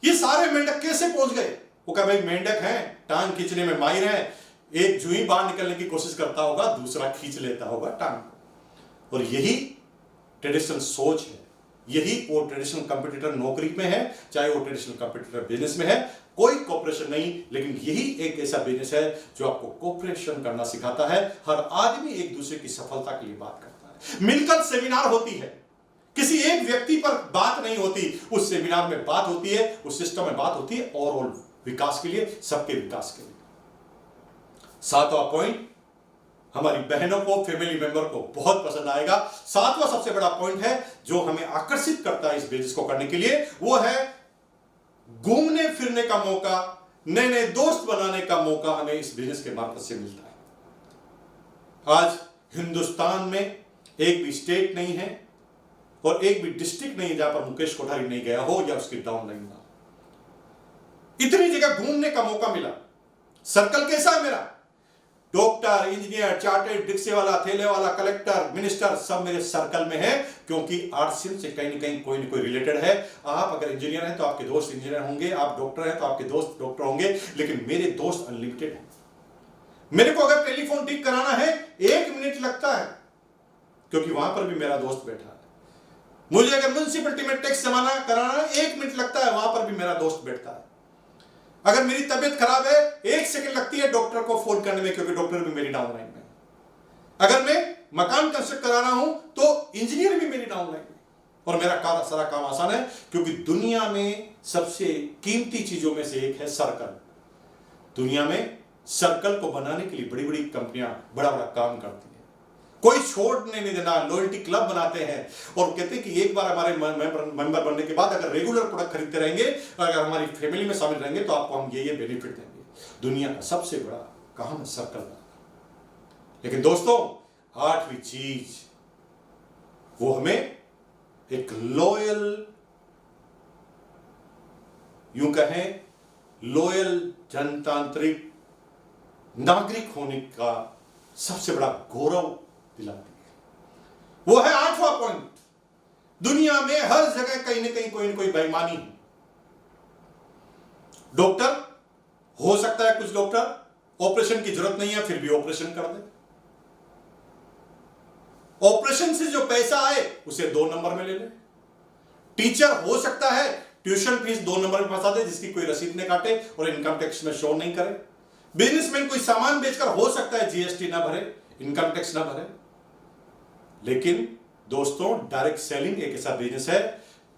ये सारे मेंढक कैसे पहुंच गए? वो कहा भाई मेंढक हैं, टांग खींचने में माहिर हैं, एक जुई बाहर निकलने की कोशिश करता होगा, दूसरा खींच लेता होगा टांग। और यही ट्रेडिशनल सोच है, यही वो ट्रेडिशनल कंपटीटर नौकरी में है, चाहे वो ट्रेडिशनल कंपटीटर बिजनेस में है, कोई कोऑपरेशन नहीं, लेकिन यही एक ऐसा बिजनेस है जो आपको कोऑपरेशन करना सिखाता है। हर आदमी एक दूसरे की सफलता के लिए बात करता है, मिलकर सेमिनार होती है, किसी एक व्यक्ति पर बात नहीं होती, उस सेमिनार में बात होती है, उस सिस्टम में बात होती है ओवरऑल विकास के लिए, सबके विकास के लिए। 7वां पॉइंट हमारी बहनों को, फैमिली मेंबर को बहुत पसंद आएगा। 7वां सबसे बड़ा पॉइंट है जो हमें आकर्षित करता है इस बिजनेस को करने के लिए, वो है घूमने फिरने का मौका, नए नए दोस्त बनाने का मौका हमें इस बिजनेस के मार्फत से मिलता है। आज हिंदुस्तान में एक भी स्टेट नहीं है और एक भी डिस्ट्रिक्ट नहीं है जहां पर मुकेश कोठारी नहीं गया हो या उसकी डाउनलाइन ना। इतनी जगह घूमने का मौका मिला। सर्कल कैसा है मेरा? डॉक्टर, इंजीनियर, चार्टेड रिक्शे वाला, थैले वाला, कलेक्टर, मिनिस्टर, सब मेरे सर्कल में है, क्योंकि आर्ट्स से कहीं ना कोई रिलेटेड है। आप अगर इंजीनियर हैं तो आपके दोस्त इंजीनियर होंगे, आप डॉक्टर हैं तो आपके दोस्त डॉक्टर होंगे, लेकिन मेरे दोस्त अनलिमिटेड हैं। मेरे को अगर टेलीफोन ठीक कराना है 1 मिनट लगता है, क्योंकि वहां पर भी मेरा दोस्त बैठा है। मुझे अगर म्युनिसिपैलिटी में टैक्स जमा कराना है 1 मिनट लगता है, वहां पर भी मेरा दोस्त बैठता है। अगर मेरी तबीयत खराब है 1 सेकंड लगती है डॉक्टर को फोन करने में, क्योंकि डॉक्टर भी मेरी डाउनलाइन में। अगर मैं मकान कंस्ट्रक्ट करा रहा हूं तो इंजीनियर भी मेरी डाउनलाइन में, और मेरा सारा काम आसान है, क्योंकि दुनिया में सबसे कीमती चीजों में से एक है सर्कल। दुनिया में सर्कल को बनाने के लिए बड़ी बड़ी कंपनियां बड़ा बड़ा काम करती है, कोई छोड़ने नहीं देना। लॉयल्टी क्लब बनाते हैं और कहते हैं कि एक बार हमारे मेंबर बनने के बाद अगर रेगुलर प्रोडक्ट खरीदते रहेंगे, अगर हमारी फैमिली में शामिल रहेंगे, तो आपको हम ये बेनिफिट देंगे। दुनिया का सबसे बड़ा काम है सर्कल बनाना। लेकिन दोस्तों 8वीं चीज, वो हमें एक लॉयल, यूं कहें लॉयल जनतांत्रिक नागरिक होने का सबसे बड़ा गौरव दिलाती है। वो है 8वां पॉइंट, दुनिया में हर जगह कहीं ना कहीं कोई ना कोई बेईमानी है। डॉक्टर हो सकता है, कुछ डॉक्टर ऑपरेशन की जरूरत नहीं है फिर भी ऑपरेशन कर दे। ऑपरेशन से जो पैसा आए उसे 2 नंबर में ले ले। टीचर हो सकता है ट्यूशन फीस 2 नंबर में फंसा दे, जिसकी कोई रसीद नहीं काटे और इनकम टैक्स में शो नहीं करे। बिजनेसमैन कोई सामान बेचकर हो सकता है जीएसटी ना भरे, इनकम टैक्स ना भरे। लेकिन दोस्तों डायरेक्ट सेलिंग एक ऐसा बिजनेस है,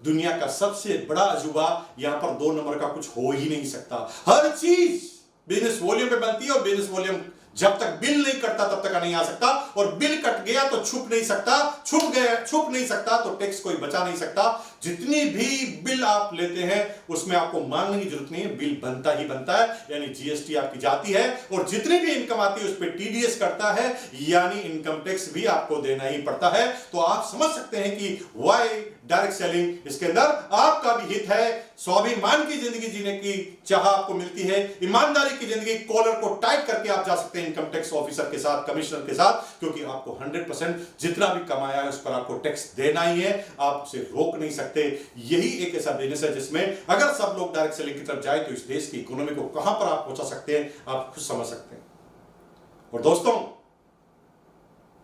दुनिया का सबसे बड़ा अजूबा, यहां पर 2 नंबर का कुछ हो ही नहीं सकता। हर चीज बिजनेस वॉल्यूम पे बनती है और बिजनेस वॉल्यूम जब तक बिल नहीं कटता तब तक नहीं आ सकता, और बिल कट गया तो छुप नहीं सकता, छुप नहीं सकता तो टैक्स कोई बचा नहीं सकता। जितनी भी बिल आप लेते हैं उसमें आपको मांगने की जरूरत नहीं है, बिल बनता ही बनता है, यानी जीएसटी आपकी जाती है और जितनी भी इनकम आती है उस पर टीडीएस करता है, यानी इनकम टैक्स भी आपको देना ही पड़ता है। तो आप समझ सकते हैं कि व्हाई डायरेक्ट सेलिंग, इसके अंदर आपका भी हित है, स्वाभिमान की जिंदगी जीने की चाह आपको मिलती है, ईमानदारी की जिंदगी, कॉलर को टाइट करके आप जा सकते हैं इनकम टैक्स ऑफिसर के साथ, कमिश्नर के साथ, क्योंकि आपको 100% जितना भी कमाया है उस पर आपको टैक्स देना ही है, आप उसे रोक नहीं सकते। यही एक ऐसा बिजनेस है जिसमें अगर सब लोग डायरेक्ट सेलिंग की तरफ जाए तो इस देश की इकोनॉमी को कहां पर आप पहुंचा सकते हैं, आप खुद समझ सकते हैं। और दोस्तों,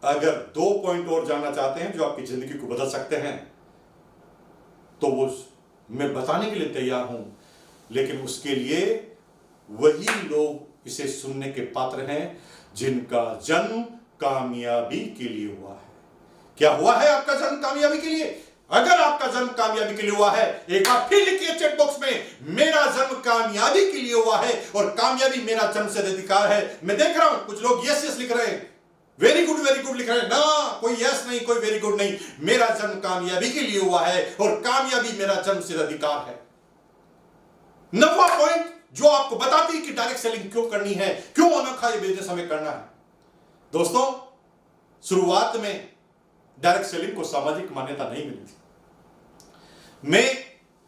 अगर 2 पॉइंट और जानना चाहते हैं जो आपकी जिंदगी को बदल सकते हैं तो वो मैं बताने के लिए तैयार हूं, लेकिन उसके लिए वही लोग इसे सुनने के पात्र हैं जिनका जन्म कामयाबी के लिए हुआ है। क्या हुआ है आपका जन्म कामयाबी के लिए? अगर आपका जन्म कामयाबी के लिए हुआ है, एक बार फिर लिखिए चैट बॉक्स में, मेरा जन्म कामयाबी के लिए हुआ है और कामयाबी मेरा जन्मसिद्ध अधिकार है। मैं देख रहा हूं कुछ लोग यस यस लिख रहे हैं, वेरी गुड लिख रहे हैं ना, कोई यस नहीं, कोई वेरी गुड नहीं। मेरा जन्म कामयाबी के लिए हुआ है और कामयाबी मेरा जन्मसिद्ध अधिकार है। 9वां पॉइंट जो आपको बताती है कि डायरेक्ट सेलिंग क्यों करनी है, क्यों अनोखा ये बिजनेस हमें करना है। दोस्तों, शुरुआत में डायरेक्ट सेलिंग को सामाजिक मान्यता नहीं मिली थी। मैं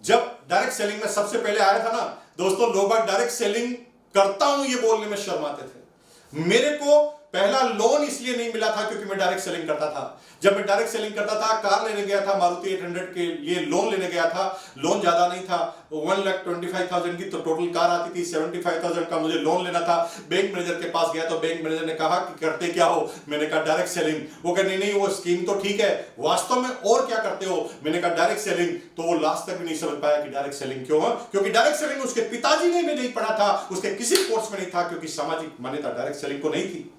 जब डायरेक्ट सेलिंग में सबसे पहले आया था ना दोस्तों, लोग डायरेक्ट सेलिंग करता हूं ये बोलने में शर्माते थे। मेरे को पहला लोन इसलिए नहीं मिला था क्योंकि मैं डायरेक्ट सेलिंग करता था। जब मैं डायरेक्ट सेलिंग करता था, कार लेने गया था, मारुति 800 के लिए लोन लेने गया था। लोन ज्यादा नहीं था, 1,25,000 की तो टोटल कार आती थी, 75,000 का मुझे लोन लेना था। बैंक मैनेजर के पास गया तो बैंक मैनेजर ने कहा कि करते क्या हो? मैंने कहा डायरेक्ट सेलिंग। वो कहा नहीं वो स्कीम तो ठीक है, वास्तव में और क्या करते हो? मैंने कहा डायरेक्ट सेलिंग। तो वो लास्ट तक भी नहीं समझ पाया कि डायरेक्ट सेलिंग क्यों है, क्योंकि डायरेक्ट सेलिंग उसके पिताजी ने भी नहीं पढ़ा था, उसके किसी कोर्स में नहीं था, क्योंकि सामाजिक मान्यता डायरेक्ट सेलिंग को नहीं थी।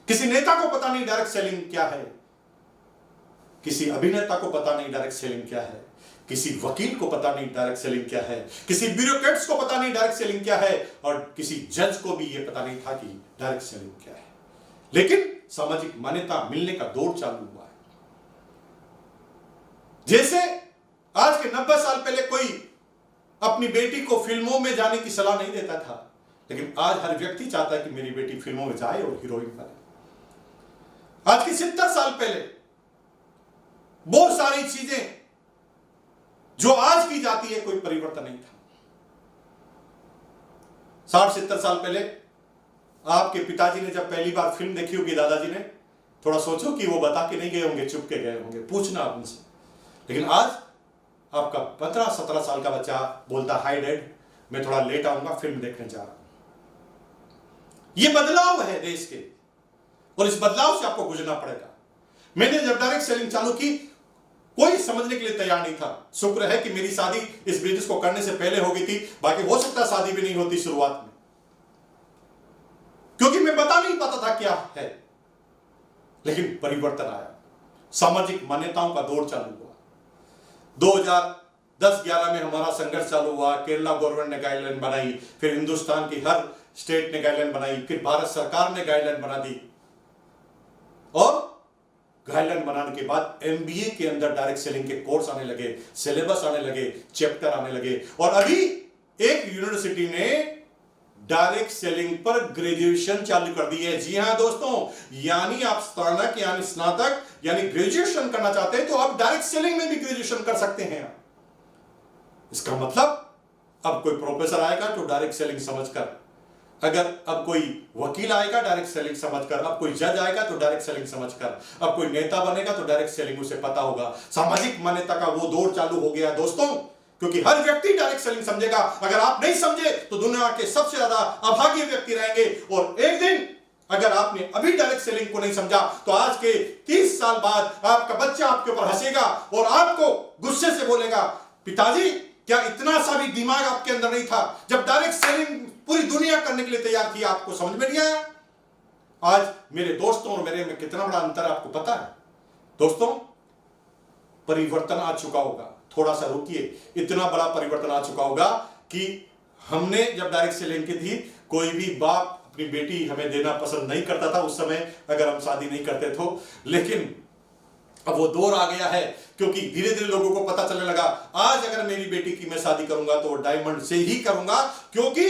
किसी नेता को पता नहीं डायरेक्ट सेलिंग क्या है, किसी अभिनेता को पता नहीं डायरेक्ट सेलिंग क्या है, किसी वकील को पता नहीं डायरेक्ट सेलिंग क्या है, किसी ब्यूरोक्रेट्स को पता नहीं डायरेक्ट सेलिंग क्या है, और किसी जज को भी यह पता नहीं था कि डायरेक्ट सेलिंग क्या है। लेकिन सामाजिक मान्यता मिलने का दौर चालू हुआ है। जैसे आज के 90 साल पहले कोई अपनी बेटी को फिल्मों में जाने की सलाह नहीं देता था, लेकिन आज हर व्यक्ति चाहता है कि मेरी बेटी फिल्मों में जाए और हीरोइन बने। आज के 70 साल पहले बहुत सारी चीजें जो आज की जाती है कोई परिवर्तन नहीं था। 60-70 साल पहले आपके पिताजी ने जब पहली बार फिल्म देखी होगी दादाजी ने, थोड़ा सोचो कि वो बता के नहीं गए होंगे, चुप के गए होंगे, पूछना आप उनसे। लेकिन आज आपका 15-17 साल का बच्चा बोलता हाय डैड, मैं थोड़ा लेट आऊंगा, फिल्म देखने जा रहा हूं। यह बदलाव है देश के, और इस बदलाव से आपको गुजरना पड़ेगा। मैंने जब डायरेक्ट सेलिंग चालू की, कोई समझने के लिए तैयार नहीं था। शुक्र है कि मेरी शादी इस बिजनेस को करने से पहले हो गई थी, बाकी हो सकता शादी भी नहीं होती शुरुआत में, क्योंकि मैं बता नहीं पाता था क्या है। लेकिन परिवर्तन आया, सामाजिक मान्यताओं का दौर चालू हुआ। 2010-11 में हमारा संघर्ष चालू हुआ। केरला गवर्नमेंट ने गाइडलाइन बनाई, फिर हिंदुस्तान की हर स्टेट ने गाइडलाइन बनाई, फिर भारत सरकार ने गाइडलाइन बना दी, और गाइडलाइन बनाने के बाद एमबीए के अंदर डायरेक्ट सेलिंग के कोर्स आने लगे, सिलेबस आने लगे, चैप्टर आने लगे, और अभी एक यूनिवर्सिटी ने डायरेक्ट सेलिंग पर ग्रेजुएशन चालू कर दी है। जी हां दोस्तों, यानी आप स्नातक यानी ग्रेजुएशन करना चाहते हैं तो आप डायरेक्ट सेलिंग में भी ग्रेजुएशन कर सकते हैं। इसका मतलब अब कोई प्रोफेसर आएगा तो डायरेक्ट सेलिंग समझकर, अगर अब कोई वकील आएगा डायरेक्ट सेलिंग समझकर, अब कोई जज आएगा तो डायरेक्ट सेलिंग समझकर, अब कोई नेता बनेगा तो डायरेक्ट सेलिंग उसे पता होगा। सामाजिक मान्यता का वो दौर चालू हो गया दोस्तों, क्योंकि हर व्यक्ति डायरेक्ट सेलिंग समझेगा। अगर आप नहीं समझे तो दुनिया के सबसे ज्यादा अभागे व्यक्ति रहेंगे, और एक दिन अगर आपने अभी डायरेक्ट सेलिंग को नहीं समझा तो आज के 30 साल बाद आपका बच्चा आपके ऊपर हंसेगा और आपको गुस्से से बोलेगा, पिताजी क्या इतना सा भी दिमाग आपके अंदर नहीं था जब डायरेक्ट सेलिंग पूरी दुनिया करने के लिए तैयार थी, आपको समझ में नहीं आया? आज मेरे दोस्तों और मेरे में कितना बड़ा अंतर आपको पता है? दोस्तों, परिवर्तन आ चुका होगा, थोड़ा सा रुकिए, इतना बड़ा परिवर्तन आ चुका होगा कि हमने जब डायरेक्ट सेलिंग की थी, कोई भी बाप अपनी बेटी हमें देना पसंद नहीं करता था उस समय, अगर हम शादी नहीं करते तो। लेकिन अब वो दौर आ गया है, क्योंकि धीरे धीरे लोगों को पता चलने लगा, आज अगर मेरी बेटी की मैं शादी करूंगा तो डायमंड से ही करूंगा, क्योंकि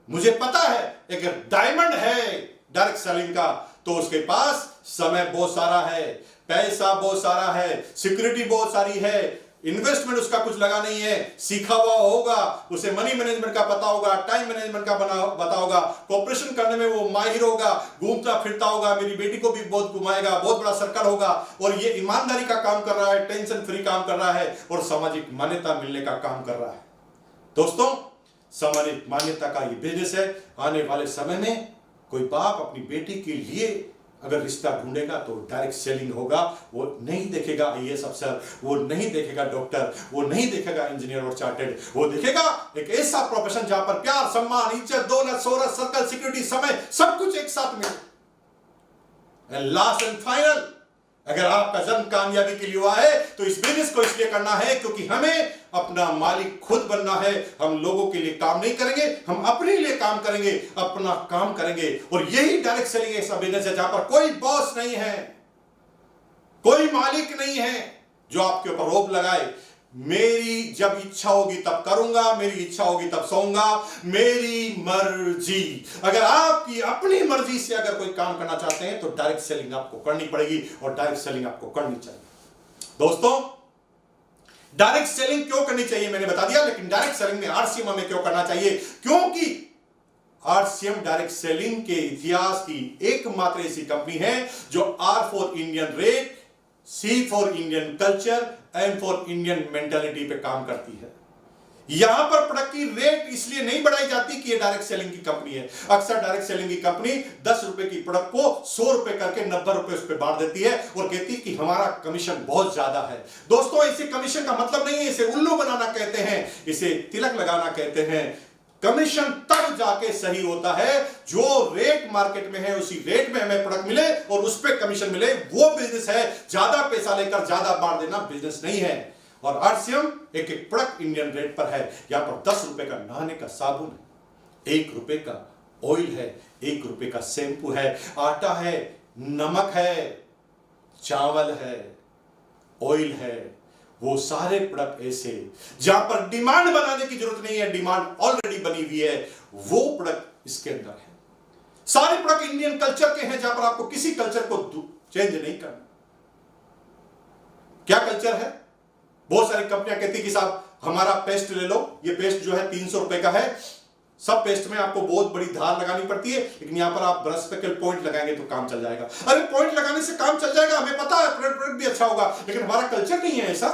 मुझे पता है अगर डायमंड है डायरेक्ट सेलिंग का तो उसके पास समय बहुत सारा है, पैसा बहुत सारा है, सिक्योरिटी बहुत सारी है, इन्वेस्टमेंट उसका कुछ लगा नहीं है, सीखा हुआ होगा, उसे मनी मैनेजमेंट का पता होगा, टाइम मैनेजमेंट का पता होगा, कॉपरेशन करने में वो माहिर होगा, घूमता फिरता होगा, मेरी बेटी को भी बहुत घुमाएगा, बहुत बड़ा सर्कल होगा, और ये ईमानदारी का काम कर रहा है, टेंशन फ्री काम कर रहा है, और सामाजिक मान्यता मिलने का काम कर रहा है। दोस्तों, सामाजिक मान्यता का ये बिजनेस है। आने वाले समय में कोई बाप अपनी बेटी के लिए अगर रिश्ता ढूंढेगा तो डायरेक्ट सेलिंग होगा। वो नहीं देखेगा आईएएस अफसर, वो नहीं देखेगा डॉक्टर, वो नहीं देखेगा इंजीनियर और चार्टेड, वो देखेगा एक ऐसा प्रोफेशन जहां पर प्यार, सम्मान, इज्जत, दौलत, शोहरत, सर्कल, सिक्योरिटी, समय सब कुछ एक साथ मिले। एंड लास्ट एंड फाइनल, अगर आपका जन्म कामयाबी के लिए हुआ है तो इस बिजनेस को इसलिए करना है क्योंकि हमें अपना मालिक खुद बनना है। हम लोगों के लिए काम नहीं करेंगे, हम अपने लिए काम करेंगे, अपना काम करेंगे। और यही डायरेक्ट सेलिंग ऐसा बिजनेस है जहां पर कोई बॉस नहीं है, कोई मालिक नहीं है जो आपके ऊपर रोब लगाए। मेरी जब इच्छा होगी तब करूंगा, मेरी इच्छा होगी तब सोऊंगा, मेरी मर्जी। अगर आपकी अपनी मर्जी से अगर कोई काम करना चाहते हैं तो डायरेक्ट सेलिंग आपको करनी पड़ेगी, और डायरेक्ट सेलिंग आपको करनी चाहिए। दोस्तों, डायरेक्ट सेलिंग क्यों करनी चाहिए मैंने बता दिया, लेकिन डायरेक्ट सेलिंग में आरसीएम हमें क्यों करना चाहिए? क्योंकि आरसीएम डायरेक्ट सेलिंग के इतिहास की एकमात्र ऐसी कंपनी है जो R for Indian rate, C for Indian culture, M for Indian mentality पे काम करती है। यहां पर प्रोडक्ट की रेट इसलिए नहीं बढ़ाई जाती कि ये डायरेक्ट सेलिंग की कंपनी है। अक्सर डायरेक्ट सेलिंग की कंपनी 10 रुपए की प्रोडक्ट को 100 रुपए करके 90 रुपए उस पर बांट देती है और कहती है कि हमारा कमीशन बहुत ज्यादा है। दोस्तों, इसे कमीशन का मतलब नहीं है, इसे उल्लू बनाना कहते हैं, इसे तिलक लगाना कहते हैं। कमीशन तब जाके सही होता है जो रेट मार्केट में है उसी रेट में हमें प्रोडक्ट मिले और उस पर कमीशन मिले, वो बिजनेस है। ज्यादा पैसा लेकर ज्यादा बांट देना बिजनेस नहीं है। और आरसीएम एक एक प्रोडक्ट इंडियन रेट पर है। यहां पर 10 रुपए का नहाने का साबुन है, 1 रुपए का ऑयल है, 1 रुपए का शैम्पू है, आटा है, नमक है, चावल है, ऑयल है। वो सारे प्रोडक्ट ऐसे जहां पर डिमांड बनाने की जरूरत नहीं है, डिमांड ऑलरेडी बनी हुई है, वो प्रोडक्ट इसके अंदर है। सारे प्रोडक्ट इंडियन कल्चर के हैं जहां पर आपको किसी कल्चर को चेंज नहीं करना। क्या कल्चर है? बहुत सारी कंपनियां कहती कि साहब हमारा पेस्ट ले लो, ये पेस्ट जो है 300 रुपए का है। सब पेस्ट में आपको बहुत बड़ी धार लगानी पड़ती है, लेकिन यहां पर आप ब्रश पे पॉइंट लगाएंगे तो काम चल जाएगा। अरे पॉइंट लगाने से काम चल जाएगा, हमें पता है, प्रोडक्ट भी अच्छा होगा, लेकिन हमारा कल्चर नहीं है ऐसा।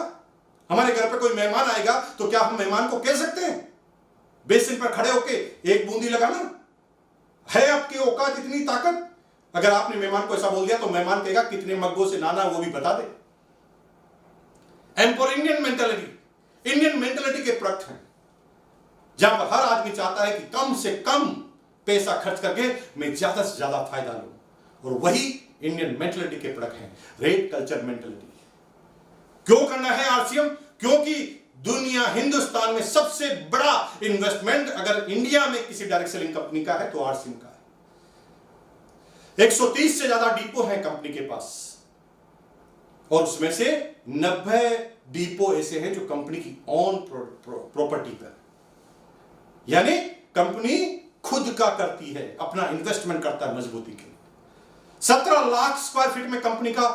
हमारे घर पे कोई मेहमान आएगा तो क्या हम मेहमान को कह सकते हैं बेसिन पर खड़े होके 1 बूंदी लगाना? है आपकी औकात इतनी ताकत? अगर आपने मेहमान को ऐसा बोल दिया तो मेहमान कहेगा कितने मग्गों से नाना वो भी बता दे। And for Indian mentality, Indian mentality के प्रोडक्ट हैं जहां पर हर आदमी चाहता है कि कम से कम पैसा खर्च करके मैं ज्यादा से ज्यादा फायदा लूं, और वही इंडियन मेंटालिटी के प्रोडक्ट हैं। Rate, culture, mentality. क्यों करना है आरसीएम? क्योंकि दुनिया, हिंदुस्तान में सबसे बड़ा इन्वेस्टमेंट अगर इंडिया में किसी डायरेक्ट सेलिंग कंपनी का है तो आरसीएम का है। 130 से ज्यादा डिपो हैं कंपनी के पास, और उसमें से 90 डिपो ऐसे हैं जो कंपनी की ऑन प्रॉपर्टी पर, यानी कंपनी खुद का करती है, अपना इन्वेस्टमेंट करता है मजबूती के लिए। 17 लाख स्क्वायर फीट में कंपनी का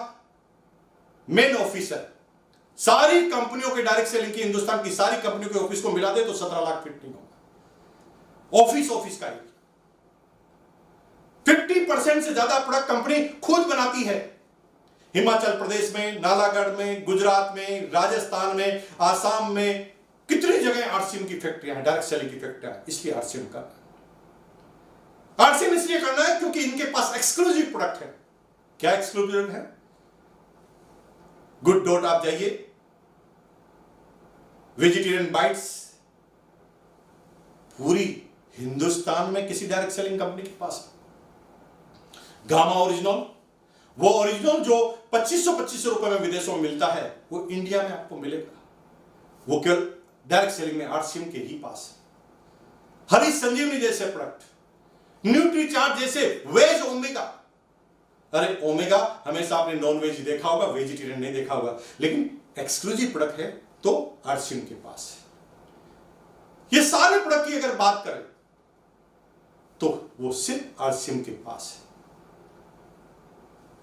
मेन ऑफिस है। सारी कंपनियों के डायरेक्ट सेलिंग की, हिंदुस्तान की सारी कंपनियों के ऑफिस को मिला दे तो 17 लाख फीट नहीं होगा ऑफिस का ही। 50% से ज्यादा प्रोडक्ट कंपनी खुद बनाती है। हिमाचल प्रदेश में, नालागढ़ में, गुजरात में, राजस्थान में, आसाम में कितनी जगह आरसीएम की फैक्ट्रियां हैं, डायरेक्ट सेलिंग की फैक्ट्रियां हैं। इसलिए आरसीएम करना है। आरसीएम इसलिए करना है क्योंकि इनके पास एक्सक्लूसिव प्रोडक्ट है। क्या एक्सक्लूसिव है? गुड डॉट आप जाइए, वेजिटेरियन बाइट्स पूरी हिंदुस्तान में किसी डायरेक्ट सेलिंग कंपनी के पास है। गामा ओरिजिनल, वो ओरिजिनल जो 2500 रुपए में विदेशों में मिलता है, वो इंडिया में आपको मिलेगा। वो केवल डायरेक्ट सेलिंग में आरसीएम के ही पास है। हरी संजीवनी जैसे प्रोडक्ट, न्यूट्री चार्ट जैसे वेज ओमेगा, अरे ओमेगा हमेशा आपने नॉन वेज देखा होगा, वेजिटेरियन नहीं देखा होगा, लेकिन एक्सक्लूसिव प्रोडक्ट है तो आरसीएम के पास है। ये सारे प्रोडक्ट की अगर बात करें तो वो सिर्फ आरसीएम के पास है।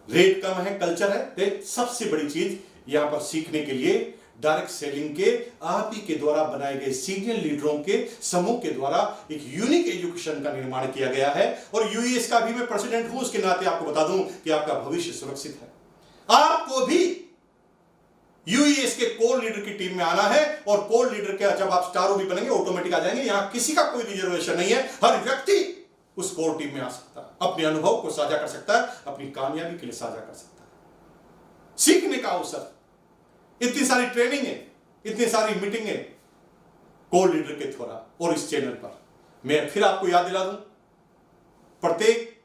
रेट कम है, कल्चर है, सबसे बड़ी चीज यहां पर सीखने के लिए डायरेक्ट सेलिंग के आप ही के द्वारा बनाए गए सीनियर लीडरों के समूह के द्वारा एक यूनिक एजुकेशन का निर्माण किया गया है। और यूएस का भी मैं प्रेसिडेंट हूं, उसके नाते आपको बता दूं कि आपका भविष्य सुरक्षित है। आपको भी यूएस के कोर लीडर की टीम में आना है और कोर लीडर के जब आप स्टार भी बनेंगे ऑटोमेटिक आ जाएंगे। यहां किसी का कोई रिजर्वेशन नहीं है, हर व्यक्ति उस कोर टीम में आ सकता है, अपने अनुभव को साझा कर सकता है, अपनी कामयाबी के लिए साझा कर सकता है। सीखने का अवसर, इतनी सारी ट्रेनिंग है, इतनी सारी मीटिंग है कोर लीडर के द्वारा। और इस चैनल पर मैं फिर आपको याद दिला दूं, प्रत्येक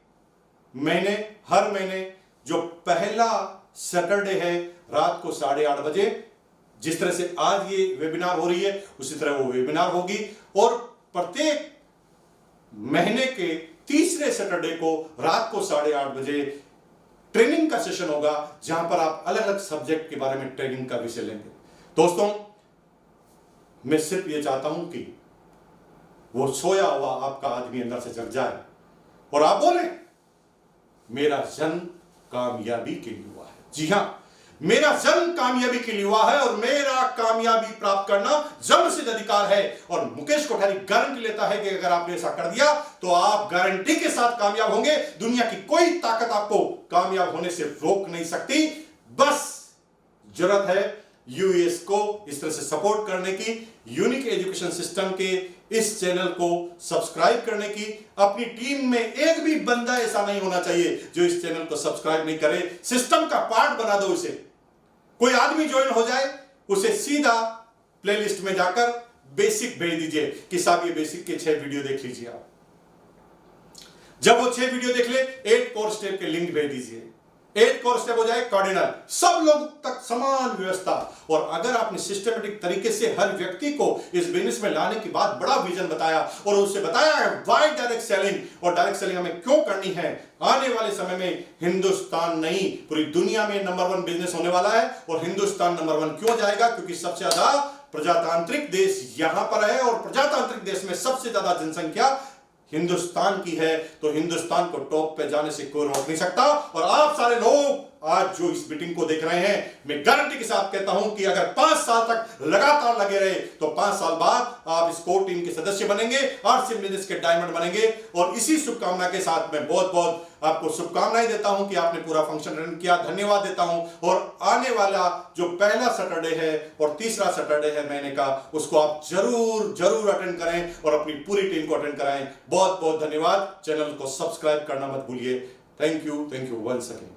महीने, हर महीने जो पहला सैटरडे है रात को 8:30 बजे, जिस तरह से आज ये वेबिनार हो रही है उसी तरह वो वेबिनार होगी। और प्रत्येक महीने के तीसरे सैटरडे को रात को 8:30 बजे ट्रेनिंग का सेशन होगा, जहां पर आप अलग अलग सब्जेक्ट के बारे में ट्रेनिंग का विषय लेंगे। दोस्तों, मैं सिर्फ ये चाहता हूं कि वो सोया हुआ आपका आदमी अंदर से जग जाए और आप बोले मेरा जन्म कामयाबी के लिए हुआ है। जी हां, मेरा जन्म कामयाबी के लिए हुआ है और मेरा कामयाबी प्राप्त करना जन्म सिद्ध अधिकार है। और मुकेश कोठारी गारंटी लेता है कि अगर आपने ऐसा कर दिया तो आप गारंटी के साथ कामयाब होंगे। दुनिया की कोई ताकत आपको कामयाब होने से रोक नहीं सकती। बस जरूरत है यूएस को इस तरह से सपोर्ट करने की, यूनिक एजुकेशन सिस्टम के इस चैनल को सब्सक्राइब करने की। अपनी टीम में एक भी बंदा ऐसा नहीं होना चाहिए जो इस चैनल को सब्सक्राइब नहीं करे। सिस्टम का पार्ट बना दो इसे। कोई आदमी ज्वाइन हो जाए, उसे सीधा प्लेलिस्ट में जाकर बेसिक भेज दीजिए कि साहब ये बेसिक के 6 वीडियो देख लीजिए आप। जब वो 6 वीडियो देख ले, 8 कोर स्टेप के लिंक भेज दीजिए। 8 कोर स्टेप हो जाए कार्डिनल, सब लोग तक समान व्यवस्था। और अगर आपने सिस्टमेटिक तरीके से हर व्यक्ति को इस बिजनेस में लाने के बाद बड़ा विजन बताया और उसे बताया है व्हाई डायरेक्ट सेलिंग और डायरेक्ट सेलिंग हमें क्यों करनी है, आने वाले समय में हिंदुस्तान नहीं पूरी दुनिया में नंबर 1 बिजनेस होने वाला है। और हिंदुस्तान नंबर 1 क्यों जाएगा? क्योंकि सबसे ज्यादा प्रजातांत्रिक देश यहां पर है और प्रजातांत्रिक देश में सबसे ज्यादा जनसंख्या हिंदुस्तान की है। तो हिंदुस्तान को टॉप पे जाने से कोई रोक नहीं सकता। और आप सारे लोग आज जो इस मीटिंग को देख रहे हैं, मैं गारंटी के साथ कहता हूं कि अगर 5 साल तक लगातार लगे रहे तो 5 साल बाद आप इस कोर टीम के सदस्य बनेंगे, आरसीएम बिजनेस के डायमंड बनेंगे। और इसी शुभकामना के साथ मैं बहुत बहुत आपको शुभकामनाएं देता हूं कि आपने पूरा फंक्शन रन किया। धन्यवाद देता हूं। और आने वाला जो पहला सैटरडे है और तीसरा सैटरडे है महीने का, उसको आप जरूर जरूर अटेंड करें और अपनी पूरी टीम को अटेंड कराएं। बहुत बहुत धन्यवाद। चैनल को सब्सक्राइब करना मत भूलिए। Thank you once again.